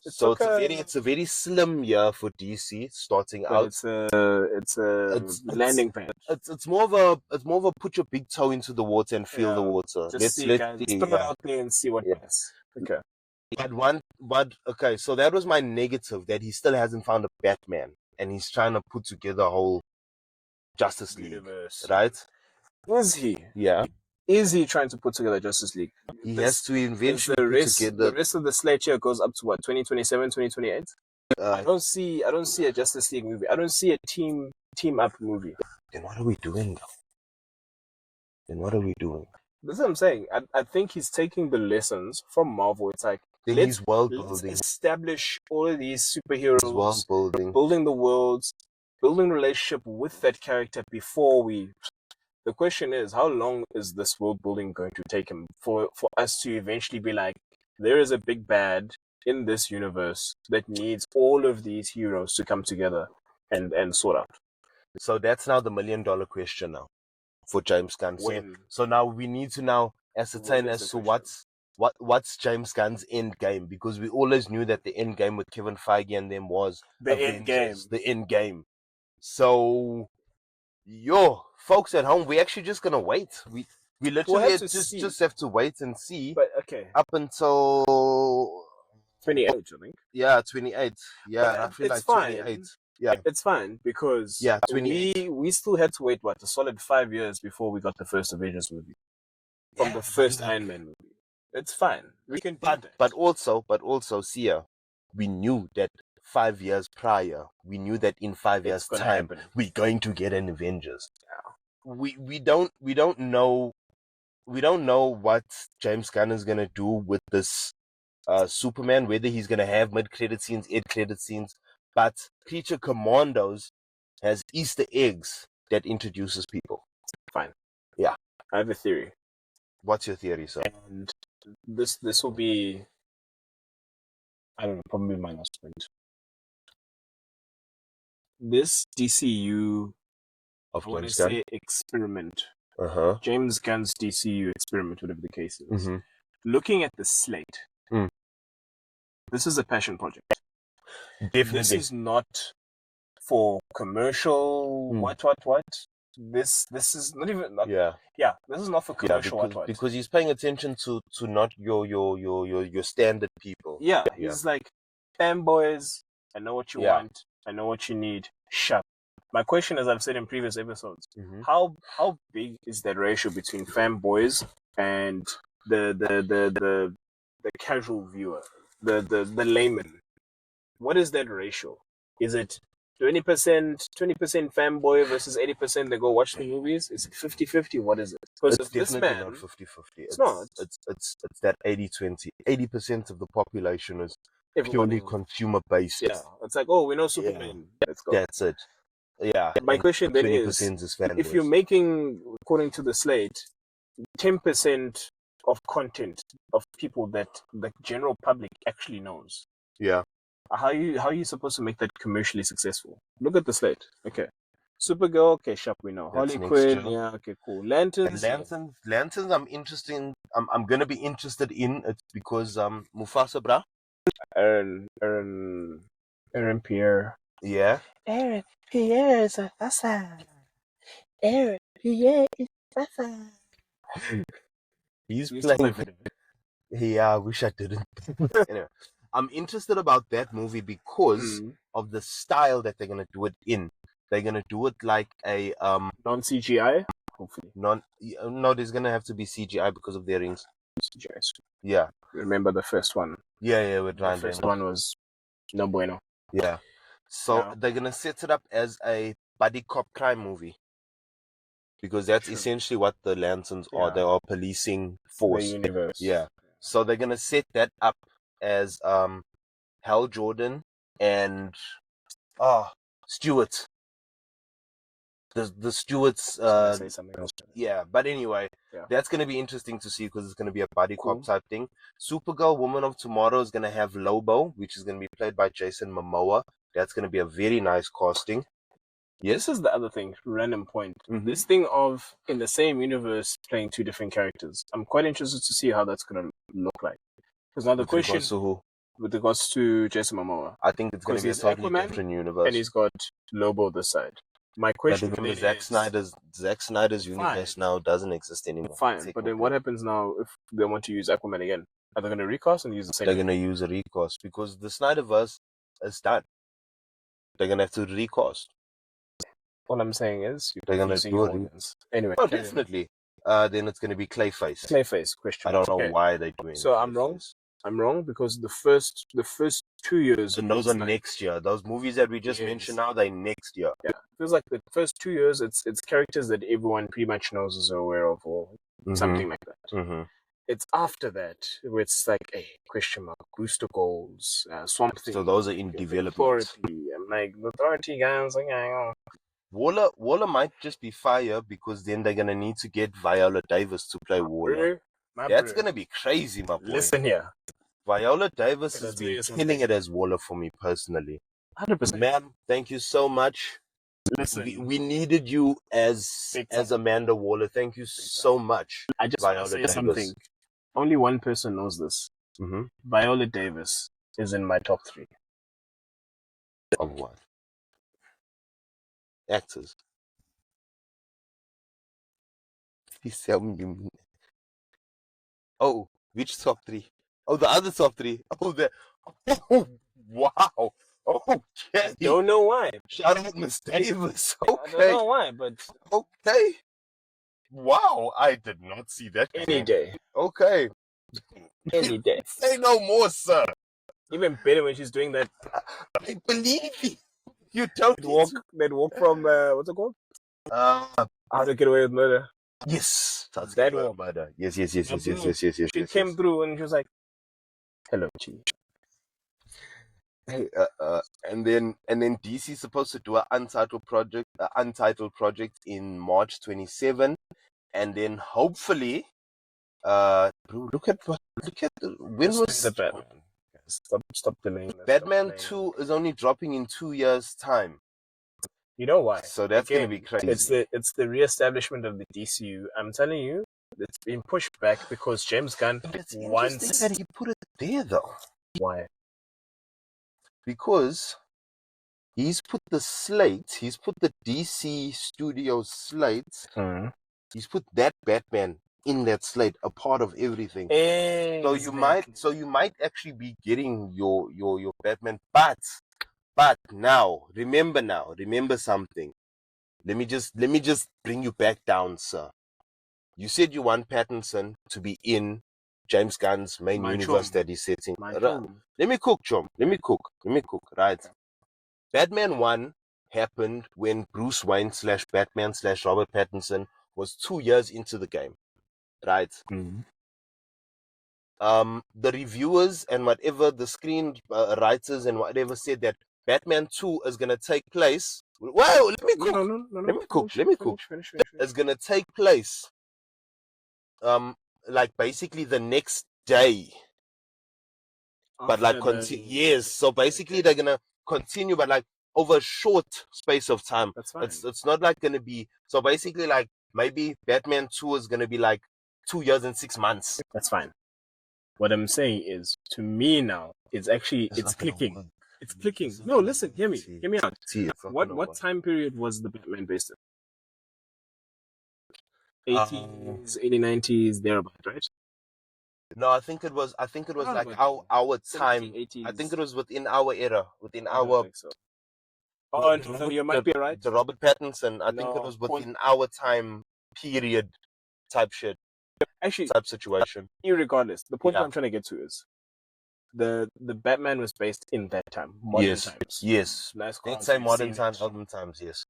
It's a very slim year for DC starting out. It's a landing pad. It's more of a put your big toe into the water and feel the water. Let's put it out there and see what happens. Okay. Okay, so that was my negative, that he still hasn't found a Batman and he's trying to put together a whole Justice League universe, right? Is he? Yeah. Is he trying to put together Justice League? He has to eventually the rest of the slate here goes up to what, 2027, 2028? I don't see a Justice League movie. I don't see a team up movie. Then what are we doing? That's what I'm saying. I think he's taking the lessons from Marvel. It's like, he's world building. Let's establish all of these superheroes, world building the worlds, building relationship with that character before we. The question is, how long is this world building going to take him for us to eventually be like, there is a big bad in this universe that needs all of these heroes to come together and sort out. So that's now the $1 million question now for James Gunn. So now we need to ascertain as to what's James Gunn's end game, because we always knew that the end game with Kevin Feige and them was the end game. So, folks at home, we're actually just gonna wait. We literally just have to wait and see. But okay, up until 28, I think. Yeah, 28. Yeah, I feel it's like fine. 28. Yeah, it's fine because 28. we still had to wait a solid 5 years before we got the first Avengers movie from the first Iron Man movie. It's fine. We can do that. But also, Sia, we knew that 5 years prior, we knew that in 5 years' time, we're going to get an Avengers. Yeah. We don't know what James Gunn is gonna do with this Superman, whether he's gonna have mid-credit scenes, end-credit scenes. But Creature Commandos has Easter eggs that introduces people. Fine. Yeah. I have a theory. What's your theory, sir? And this will be, I don't know, probably my last point. This DCU experiment. James Gunn's DCU experiment, whatever the case is. Mm-hmm. Looking at the slate, this is a passion project. Definitely. This is not for commercial what. This is not even this is not for commercial what. Because he's paying attention to not your standard people. Yeah, he's like, fanboys, I know what you want, I know what you need. Shut. My question, as I've said in previous episodes, how big is that ratio between fanboys and the casual viewer, the layman? What is that ratio? Is it 20% fanboy versus 80% that go watch the movies? Is it 50-50? What is it? Because it's definitely not 50-50. It's not. It's that 80-20. 80% of the population is purely consumer based. Yeah, it's like, oh, we know Superman. Let's go. That's it. Yeah. My question then is if you're making, according to the slate, 10% of content of people that the general public actually knows. Yeah. How are you supposed to make that commercially successful? Look at the slate. Okay. Supergirl, okay, sharp, we know. Harley Quinn, yeah, okay, cool. Lanterns, I'm interested in. I'm gonna be interested in it because Mufasa, brah. Aaron Pierre. Yeah. Aaron Pierre is Mufasa. Aaron Pierre is Mufasa. He's playing. Yeah, I wish I didn't. Anyway, I'm interested about that movie because of the style that they're gonna do it in. They're gonna do it like a non-CGI. Hopefully, no. There's gonna have to be CGI because of their rings. CGI. Yeah. Remember the first one? Yeah. With Ryan. The first one was no bueno. Yeah. So they're gonna set it up as a buddy cop crime movie because that's essentially what the Lanterns are. They are policing force. The universe. Yeah. So they're gonna set that up as Hal Jordan and Stewart. The Stewart's say something else. Yeah, but anyway, that's gonna be interesting to see because it's gonna be a buddy cop type thing. Supergirl, Woman of Tomorrow is gonna have Lobo, which is gonna be played by Jason Momoa. That's gonna be a very nice casting. Yes, this is the other thing. Random point. This thing of in the same universe playing two different characters. I'm quite interested to see how that's gonna look like. Because now the question with regards to Jason Momoa, I think it's gonna be a totally different universe, and he's got Lobo this side. My question is Zack Snyder's universe now doesn't exist anymore. Fine, but then what happens now if they want to use Aquaman again? Are they going to recast and use the same? They're going to use a recast because the Snyderverse is done. They're going to have to recast. All I'm saying is they're going to do it. Anyway, definitely. Then it's going to be Clayface. Clayface question. I don't know why they're doing. So I'm wrong. I'm wrong because the first 2 years. And those are next year. Those movies that we just mentioned now, they're next year. Yeah, it feels like the first 2 years, it's characters that everyone pretty much knows is aware of or something like that. It's after that where it's like a question mark, booster goals, Swamp Thing. So those are in development. I'm like the authority guys. Waller might just be fire because then they're gonna need to get Viola Davis to play Waller. That's gonna be crazy, my boy. Listen here. Viola Davis has been killing it as Waller for me personally. 100%. Ma'am, thank you so much. Listen, we needed you as Amanda Waller. Thank you so much. I just want to say something. Only one person knows this. Viola Davis is in my top 3. Of what? Actors. Please tell me you mean. Oh, which top 3? Oh, the other top 3. Oh, oh, wow. Okay. I don't know why. Shout out Miss Davis. Okay. I don't know why, but okay. Wow, I did not see that. Any day. Okay. Any day. Say no more, sir. Even better when she's doing that. I believe you. You don't walk. That walk from what's it called? How to Get Away with Murder. Yes, that walk. Murder. Yes. She came through and she was like, "Hello, Chi." Hey, and then DC's supposed to do an untitled project in March 27, and then hopefully, look at when was the Batman? Stop delaying. Batman 2 is only dropping in 2 years' time. You know why? So that's gonna be crazy. It's the reestablishment of the DCU. I'm telling you, it's been pushed back because James Gunn wants that he put it there though. Why? Because he's put the DC studio slate. He's put that Batman in that slate, a part of everything. Exactly. So you might actually be getting your Batman, but remember something. Let me just bring you back down, sir. You said you want Pattinson to be in James Gunn's main universe that he's setting. Let me cook, chum. Let me cook. Right. Batman 1 happened when Bruce Wayne / Batman / Robert Pattinson was 2 years into the game. Right. The reviewers and whatever the screen writers and whatever said that Batman 2 is gonna take place. Well, let me cook. No. Let me cook. Finish. It's gonna take place. Like basically the next day. But like yes, so basically they're gonna continue, but like over a short space of time. That's fine. It's not like gonna be so basically like maybe Batman 2 is gonna be like 2 years and 6 months. That's fine. What I'm saying is, to me now, it's clicking. It's clicking. No, listen, hear me out. What time period was the Batman based in? 80s, 80s, 90s, thereabout, right? No, I think it was like our time. 80s. I think it was within our era, within our. Think so. Oh, no, you might be right. The Robert Pattinson, I think it was within our time period type shit. Actually, type situation. Irregardless, the point I'm trying to get to is the Batman was based in that time, modern times. Yes. Nice. Let's say modern times, olden times. Yes.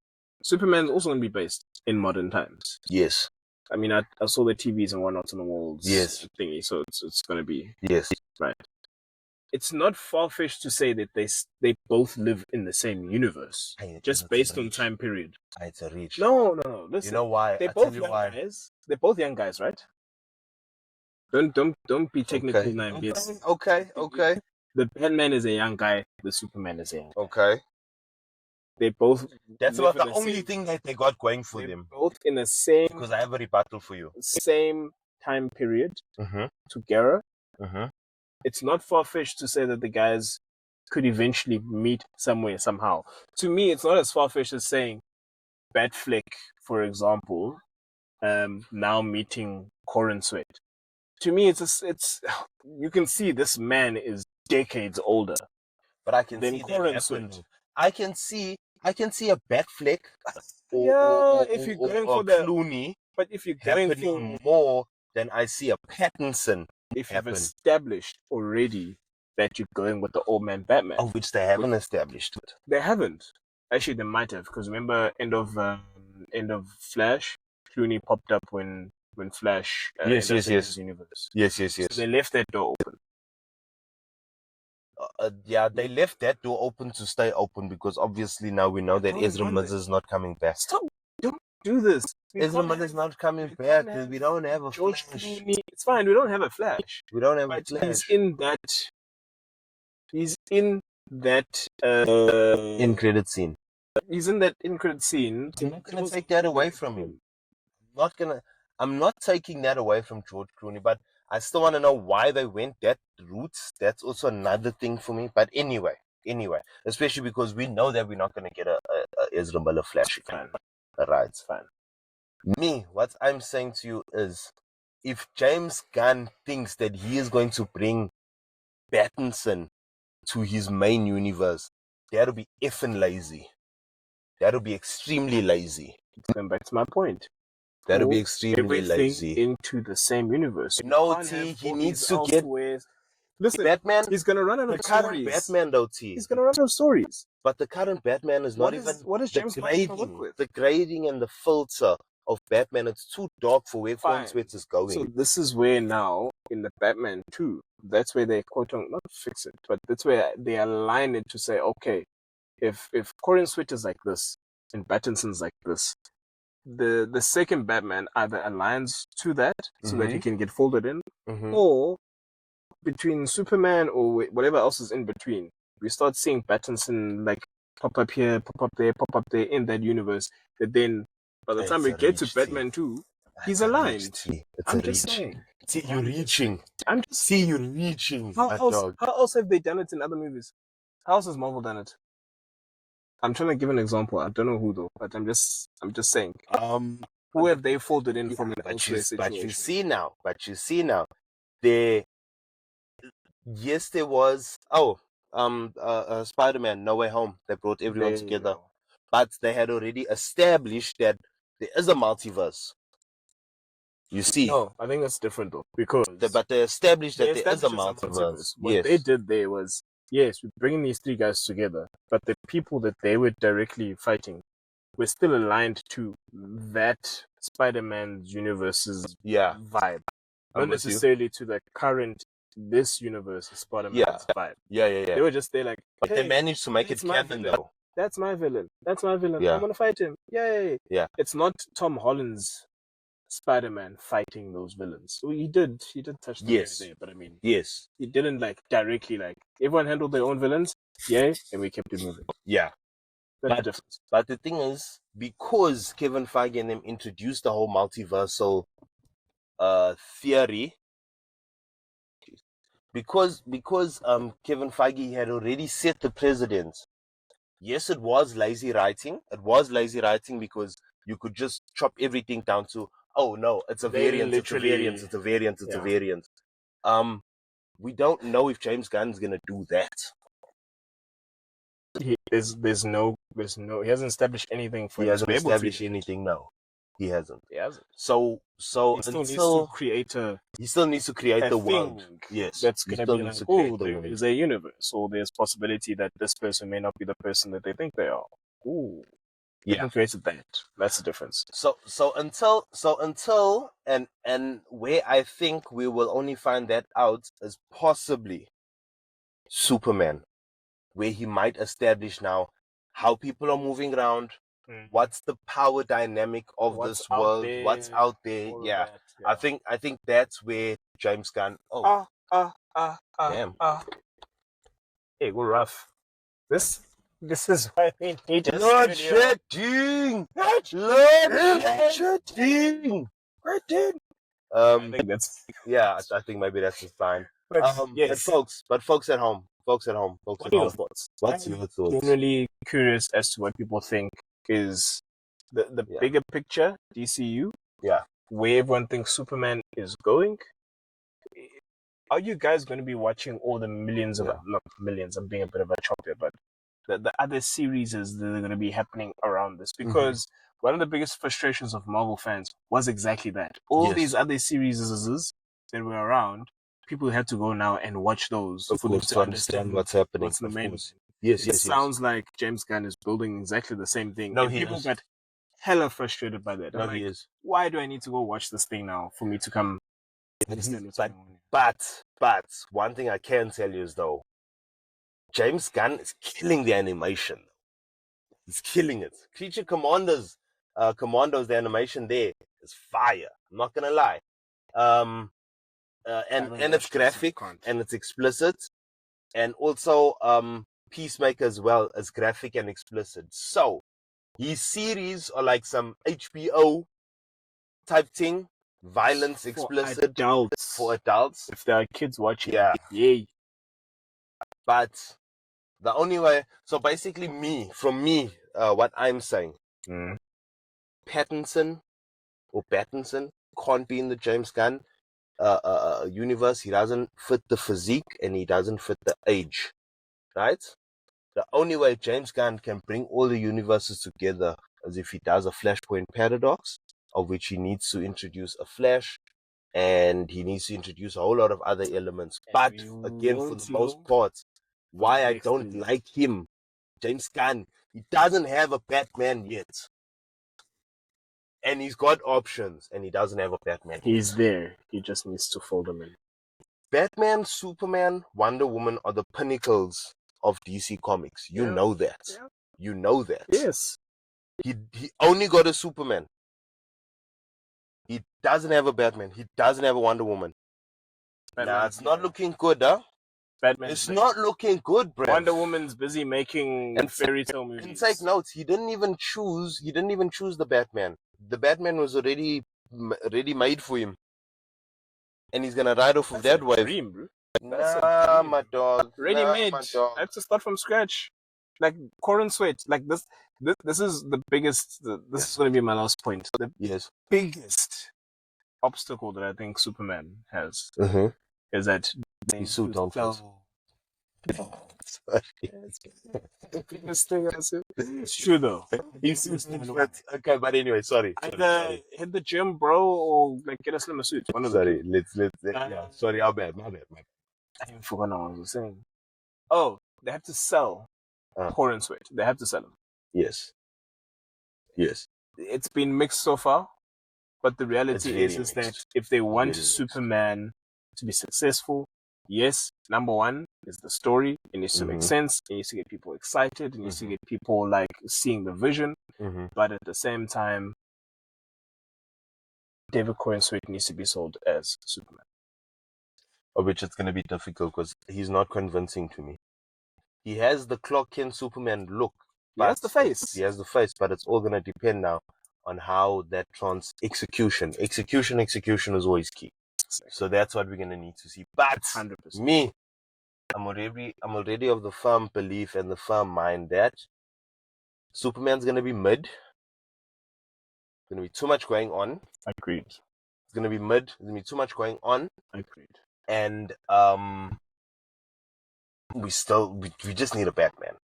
Superman's also going to be based in modern times. Yes. I mean, I saw the TVs and whatnot on the walls. Yes. Thingy, so it's going to be. Yes. Right. It's not far-fetched to say that they both live in the same universe, just based on time period. It's a reach. No. Listen, you know why? They're both young guys. They're both young guys, right? Don't be technical now. Okay. The Batman is a young guy. The Superman is a young guy. Okay. They both. That's about the only thing that they got going for them. Both in the same. Because I have a rebuttal for you. Same time period. Together. It's not far-fetched to say that the guys could eventually meet somewhere, somehow. To me, it's not as far-fetched as saying Batfleck, for example, now meeting Corin Sweat. To me, it's you can see this man is decades older. But I can see that happen. I can see a Batfleck. If you're going for the Clooney, but if you're going for more than I see a Pattinson. If you've established already that you're going with the old man Batman. Of which they haven't established it. They haven't. Actually, they might have, because remember, end of Flash, Clooney popped up when Flash yes. his universe. Yes. So they left that door open. They left that door open to stay open because obviously now we know that Ezra Miller is not coming back. Stop! Don't do this. Ezra Miller is not coming back because we don't have a George Flash. Clooney. It's fine. We don't have a Flash. We don't have a Flash. He's in that. In credit scene. He's in that in credit scene. I'm not gonna take that away from him. I'm not taking that away from George Clooney, but I still want to know why they went that route. That's also another thing for me. But anyway, especially because we know that we're not going to get a Ezra Miller Flash again. Right, it's fine. What I'm saying to you is, if James Gunn thinks that he is going to bring Pattinson to his main universe, that'll be effing lazy. That'll be extremely lazy. Going back to my point. That'll be extremely lazy. Into the same universe. No, T, he needs to get... Listen, Batman, he's going to run out of stories. Batman, though, T. He's going to run out of stories. But the current Batman is not even... What is James Gunn work with? The grading and the filter of Batman, it's too dark for where Corin Sweat is going. So this is where now, in the Batman 2, that's where they quote-unquote, not fix it, but that's where they align it to say, okay, if Corin Sweat is like this, and Pattinson's like this, the second Batman either aligns to that so that he can get folded in, or between Superman or whatever else is in between, we start seeing Pattinson like pop up here, pop up there in that universe. That then by the time we get to Batman 2, he's aligned. I'm just saying. See, you're reaching. You're reaching. How else have they done it in other movies? How else has Marvel done it? I'm trying to give an example. I don't know who though, but I'm just saying. Who have they folded in from an elsewhere situation? But you see now, there was Spider-Man No Way Home. They brought everyone together, but they had already established that there is a multiverse. You see? No, I think that's different though, because but they established that there is a multiverse. What they did there was, yes, we're bringing these three guys together, but the people that they were directly fighting were still aligned to that Spider-Man's universe's vibe. Not necessarily to the current, this universe Spider-Man's vibe. Yeah. They were just there like... But they managed to make it canon though. That's my villain. Yeah. I'm going to fight him. Yay. Yeah. It's not Tom Holland's Spider-Man fighting those villains. So he did touch them there, but I mean, he didn't like directly like everyone handled their own villains, and we kept it moving. Yeah, that's the difference. But the thing is, because Kevin Feige and them introduced the whole multiversal theory, because Kevin Feige had already set the precedent. Yes, it was lazy writing. Because you could just chop everything down to, oh no, it's a variant. We don't know if James Gunn is gonna do that. He hasn't established anything for him. He hasn't established anything. No, he hasn't. So he still needs to create the world. Yes, that's gonna be like, there is a universe, or there's possibility that this person may not be the person that they think they are. Ooh. Yeah, created that. That's the difference. So until and where I think we will only find that out is possibly Superman, where he might establish now how people are moving around, what's the power dynamic of this world, what's out there. Yeah. I think that's where James Gunn. Damn. Hey, we're rough. This is why we need a Load studio. shedding. I think that's I think maybe that's a sign. yes. But folks at home. What are your thoughts? What's your thoughts? Generally curious as to what people think is the bigger picture, DCU. Yeah. Where everyone thinks Superman is going. Are you guys going to be watching all the millions of, not millions, I'm being a bit of a chop here, but the other series that are going to be happening around this? Because one of the biggest frustrations of Marvel fans was exactly that. All these other series that were around, people had to go now and watch those of course, to understand what's happening. What's the main? Yes. Sounds like James Gunn is building exactly the same thing. No, people got hella frustrated by that. No, he is. Why do I need to go watch this thing now for me to come understand what's going on? But one thing I can tell you is though, James Gunn is killing the animation. He's killing it. Creature Commandos, the animation there is fire. I'm not gonna lie. And it's graphic and it's explicit, and also Peacemaker as well as graphic and explicit. So his series are like some HBO type thing, violence explicit for adults. If there are kids watching, yay. But the only way, so basically what I'm saying, Pattinson can't be in the James Gunn universe. He doesn't fit the physique and he doesn't fit the age, right? The only way James Gunn can bring all the universes together is if he does a Flashpoint paradox, of which he needs to introduce a Flash and he needs to introduce a whole lot of other elements. But again, for the most part, why I don't like him, James Gunn, he doesn't have a Batman yet. And he's got options, and he doesn't have a Batman. He's there. He just needs to fold them in. Batman, Superman, Wonder Woman are the pinnacles of DC Comics. You know that. Yeah. You know that. Yes. He only got a Superman. He doesn't have a Batman. He doesn't have a Wonder Woman. Nah, it's not looking good, huh? Batman. It's not looking good, bro. Wonder Woman's busy making fairy tale movies. And take notes. He didn't even choose the Batman. The Batman was already made for him, and he's gonna ride off of that wave. Dream, bro. Nah, my dog. Ready made. I have to start from scratch, like Corin Sweat. Like this is the biggest. This is gonna be my last point. The biggest obstacle that I think Superman has is that he's so dumb. It's true though. Okay, but anyway, sorry. Either hit the gym, bro, or like get a slimmer suit. Sorry, let's sorry, my bad. I even forgot what I was saying. Oh, they have to sell Corin Sweat. They have to sell them. Yes. It's been mixed so far, but the reality is that if they want Superman to be successful, yes, number one is the story. It needs to make sense. It needs to get people excited. It needs to get people like seeing the vision. But at the same time, David Corin Sweat needs to be sold as Superman. Of which it's going to be difficult because he's not convincing to me. He has the Clark Kent Superman look. He has the face. He has the face, but it's all going to depend now on how that execution is always key. So that's what we're going to need to see. But 100%. Me, I'm already of the firm belief and the firm mind that Superman's going to be mid. There's going to be too much going on. Agreed. It's going to be mid. There's going to be too much going on. Agreed. And we just need a Batman.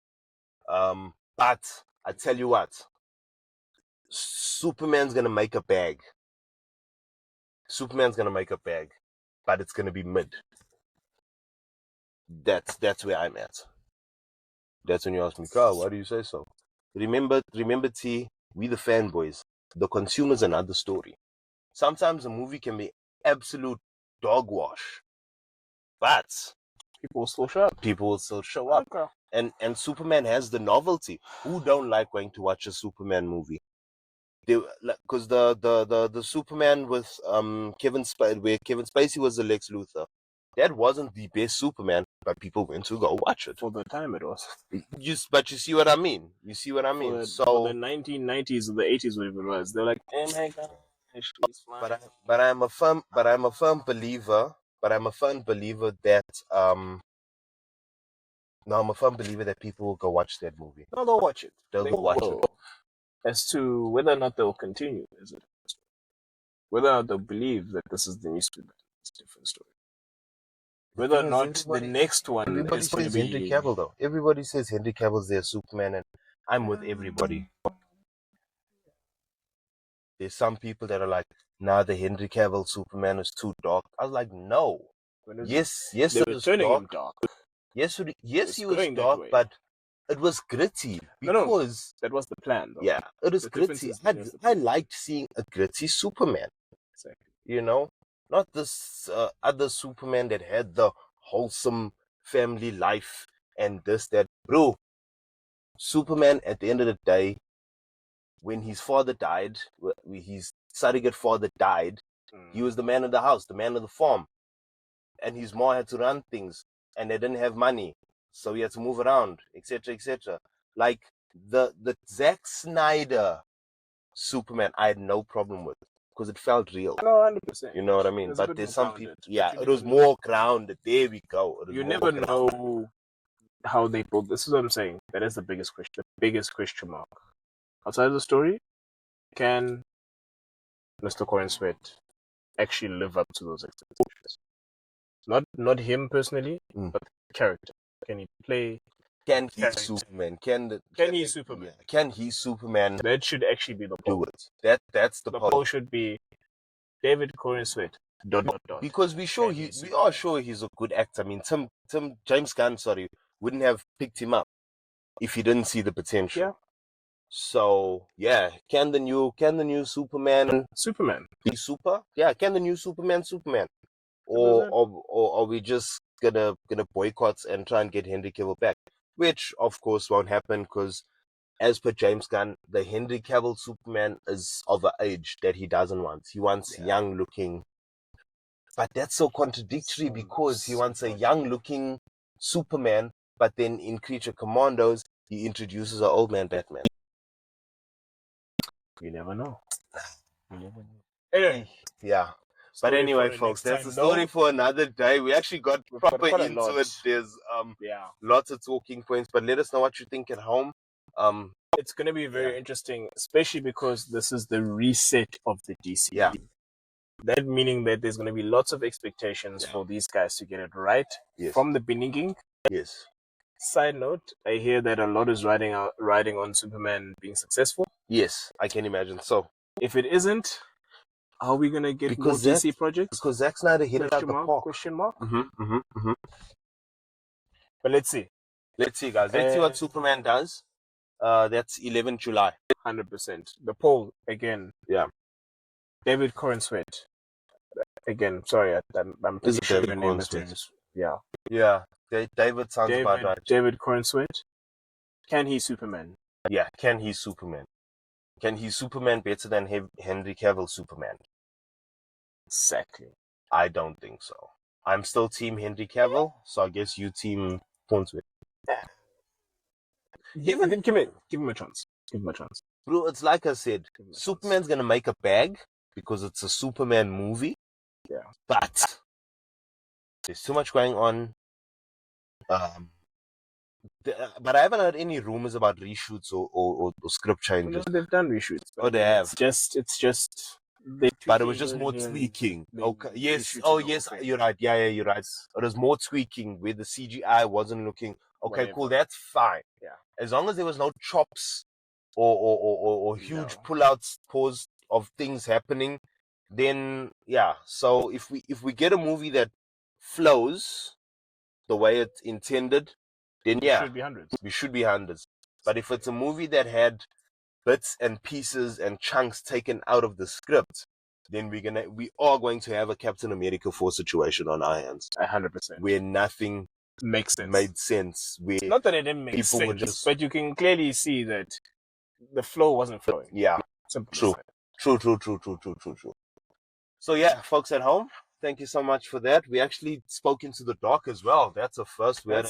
But I tell you what, Superman's going to make a bag. But it's going to be mid. That's where I'm at. That's when you ask me, Carl, why do you say so? remember, T, we the fanboys. The consumer's another story. Sometimes a movie can be absolute dog wash, but people will still show up. People will still show up. Okay. And Superman has the novelty. Who don't like going to watch a Superman movie? Because the Superman with where Kevin Spacey was the Lex Luthor, that wasn't the best Superman, but people went to go watch it. For the time it was. But you see what I mean? You see what I mean? For the 1990s or the 80s, whatever it was, they're like, "Oh my God, he's flying." But I'm a firm believer. But I'm a firm believer that I'm a firm believer that people will go watch that movie. No, they'll watch it. They'll go watch it. As to whether or not they'll continue, is it? Whether or not they'll believe that this is the new Superman, it's a different story. Whether or not the next one is going to be Henry Cavill, though. Everybody says Henry Cavill's their Superman, and I'm with everybody. There's some people that are like, nah, the Henry Cavill Superman is too dark. I was like, no. Yes, it was dark. Yes, he was dark, but it was gritty because that was the plan, though. Yeah, it was gritty. I liked seeing a gritty Superman. Exactly. You know, not this other Superman that had the wholesome family life and this, that. Bro, Superman, at the end of the day, when his father died, his surrogate father died, he was the man of the house, the man of the farm. And his mom had to run things, and they didn't have money. So he had to move around, etc., etc. Like the Zack Snyder Superman, I had no problem with because it felt real. No, 100%. You know what I mean? But there's some people, it was more grounded. There we go. You never know how they build. This is what I'm saying. That is the biggest question mark. Outside of the story, can Mr. Corin Sweat actually live up to those expectations? Not him personally, but the character. Can he play? Can he Superman? Can he Superman? Yeah. Can he Superman? That should actually be the poll. Do it. That's the poll should be David Corin Sweat. ... Because we are sure he's a good actor. I mean, James Gunn, wouldn't have picked him up if he didn't see the potential. Yeah. So yeah, can the new Superman be super? Yeah, can the new Superman? Or are we just gonna boycott and try and get Henry Cavill back? Which of course won't happen because, as per James Gunn, the Henry Cavill Superman is of an age that he doesn't want. He wants young looking. But that's so contradictory because he wants a young looking Superman, but then in Creature Commandos he introduces an old man Batman. You never know. Anyway, yeah. But anyway, folks, that's a story for another day. We actually got proper into it. There's lots of talking points, but let us know what you think at home. It's going to be very interesting, especially because this is the reset of the DC. Yeah. That meaning that there's going to be lots of expectations for these guys to get it right from the beginning. Yes. Side note, I hear that a lot is riding on Superman being successful. Yes, I can imagine. So if it isn't, are we going to get more DC projects? Because Zack Snyder hit it out the park. Question mark? Mm-hmm. But let's see. Let's see, guys. Let's see what Superman does. That's 11 July. 100%. The poll, again. Yeah. David Corin Sweat. Again, sorry, I'm pretty sure your name is. Yeah. Yeah. David sounds about right. David Corin Sweat. Can he Superman? Yeah, can he Superman? Can he Superman better than Henry Cavill Superman? Exactly. I don't think so. I'm still team Henry Cavill, so I guess you team Corin Sweat. Give him a chance. Give him a chance. Bro, it's like I said, Superman's going to make a bag because it's a Superman movie. Yeah. But there's too much going on. But I haven't heard any rumors about reshoots or script changes. They've done reshoots. Oh, they have. It's just. But it was just more tweaking. Okay. Yes. Oh, yes. You're right. Yeah, you're right. It was more tweaking where the CGI wasn't looking. Okay, cool. That's fine. Yeah. As long as there was no chops or huge pullouts pause of things happening, then yeah. So if we get a movie that flows the way it's intended, then yeah, we should be hundreds. We should be hundreds. But if it's a movie that had bits and pieces and chunks taken out of the script, then we are going to have a Captain America 4 situation on our hands. 100%. Where nothing made sense. Where not that it didn't make sense, but you can clearly see that the flow wasn't flowing. Yeah. True. So yeah, folks at home, thank you so much for that. We actually spoke into the dock as well. That's a first. We had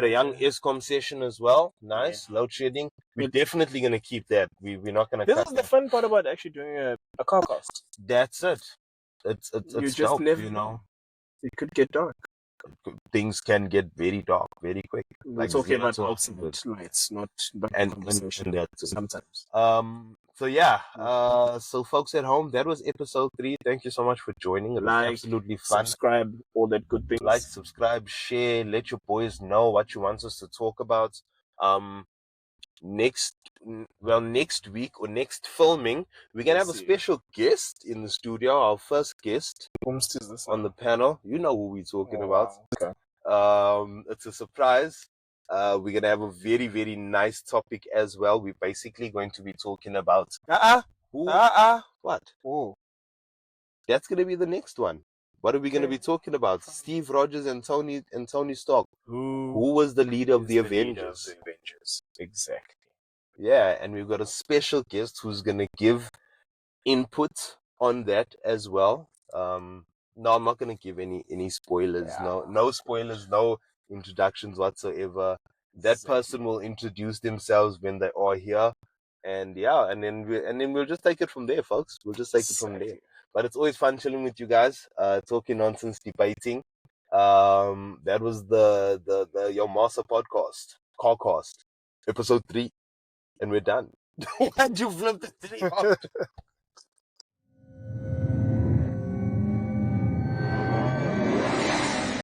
a young ESCOM session as well. Nice. Load shedding. We're definitely going to keep that. We're not going to cut. This is the fun part about actually doing a car cast. That's it. It's just dope, you know. It could get dark. Things can get very dark very quick. We're talking about ultimate lights, not and that sometimes. So yeah, so folks at home, that was episode 3. Thank you so much for joining. It was absolutely fun. Subscribe, all that good things. Like, subscribe, share, let your boys know what you want us to talk about. Next week or next filming, we're gonna have a special guest in the studio. Our first guest on the panel. You know who we're talking about. Okay. It's a surprise. We're gonna have a very, very nice topic as well. We're basically going to be talking about what? Oh, that's gonna be the next one. What are we gonna be talking about? Steve Rogers and Tony Stark. Who was the leader of the Avengers? Exactly. Yeah, and we've got a special guest who's gonna give input on that as well. No, I'm not gonna give any spoilers. Yeah. No spoilers. No introductions whatsoever. That person will introduce themselves when they are here, and then we'll just take it from there, folks. We'll just take it from there. But it's always fun chilling with you guys, talking nonsense, debating. That was the Jou Ma Se Podcast, Carcast, episode 3, and we're done. Why'd you flip the 3 out?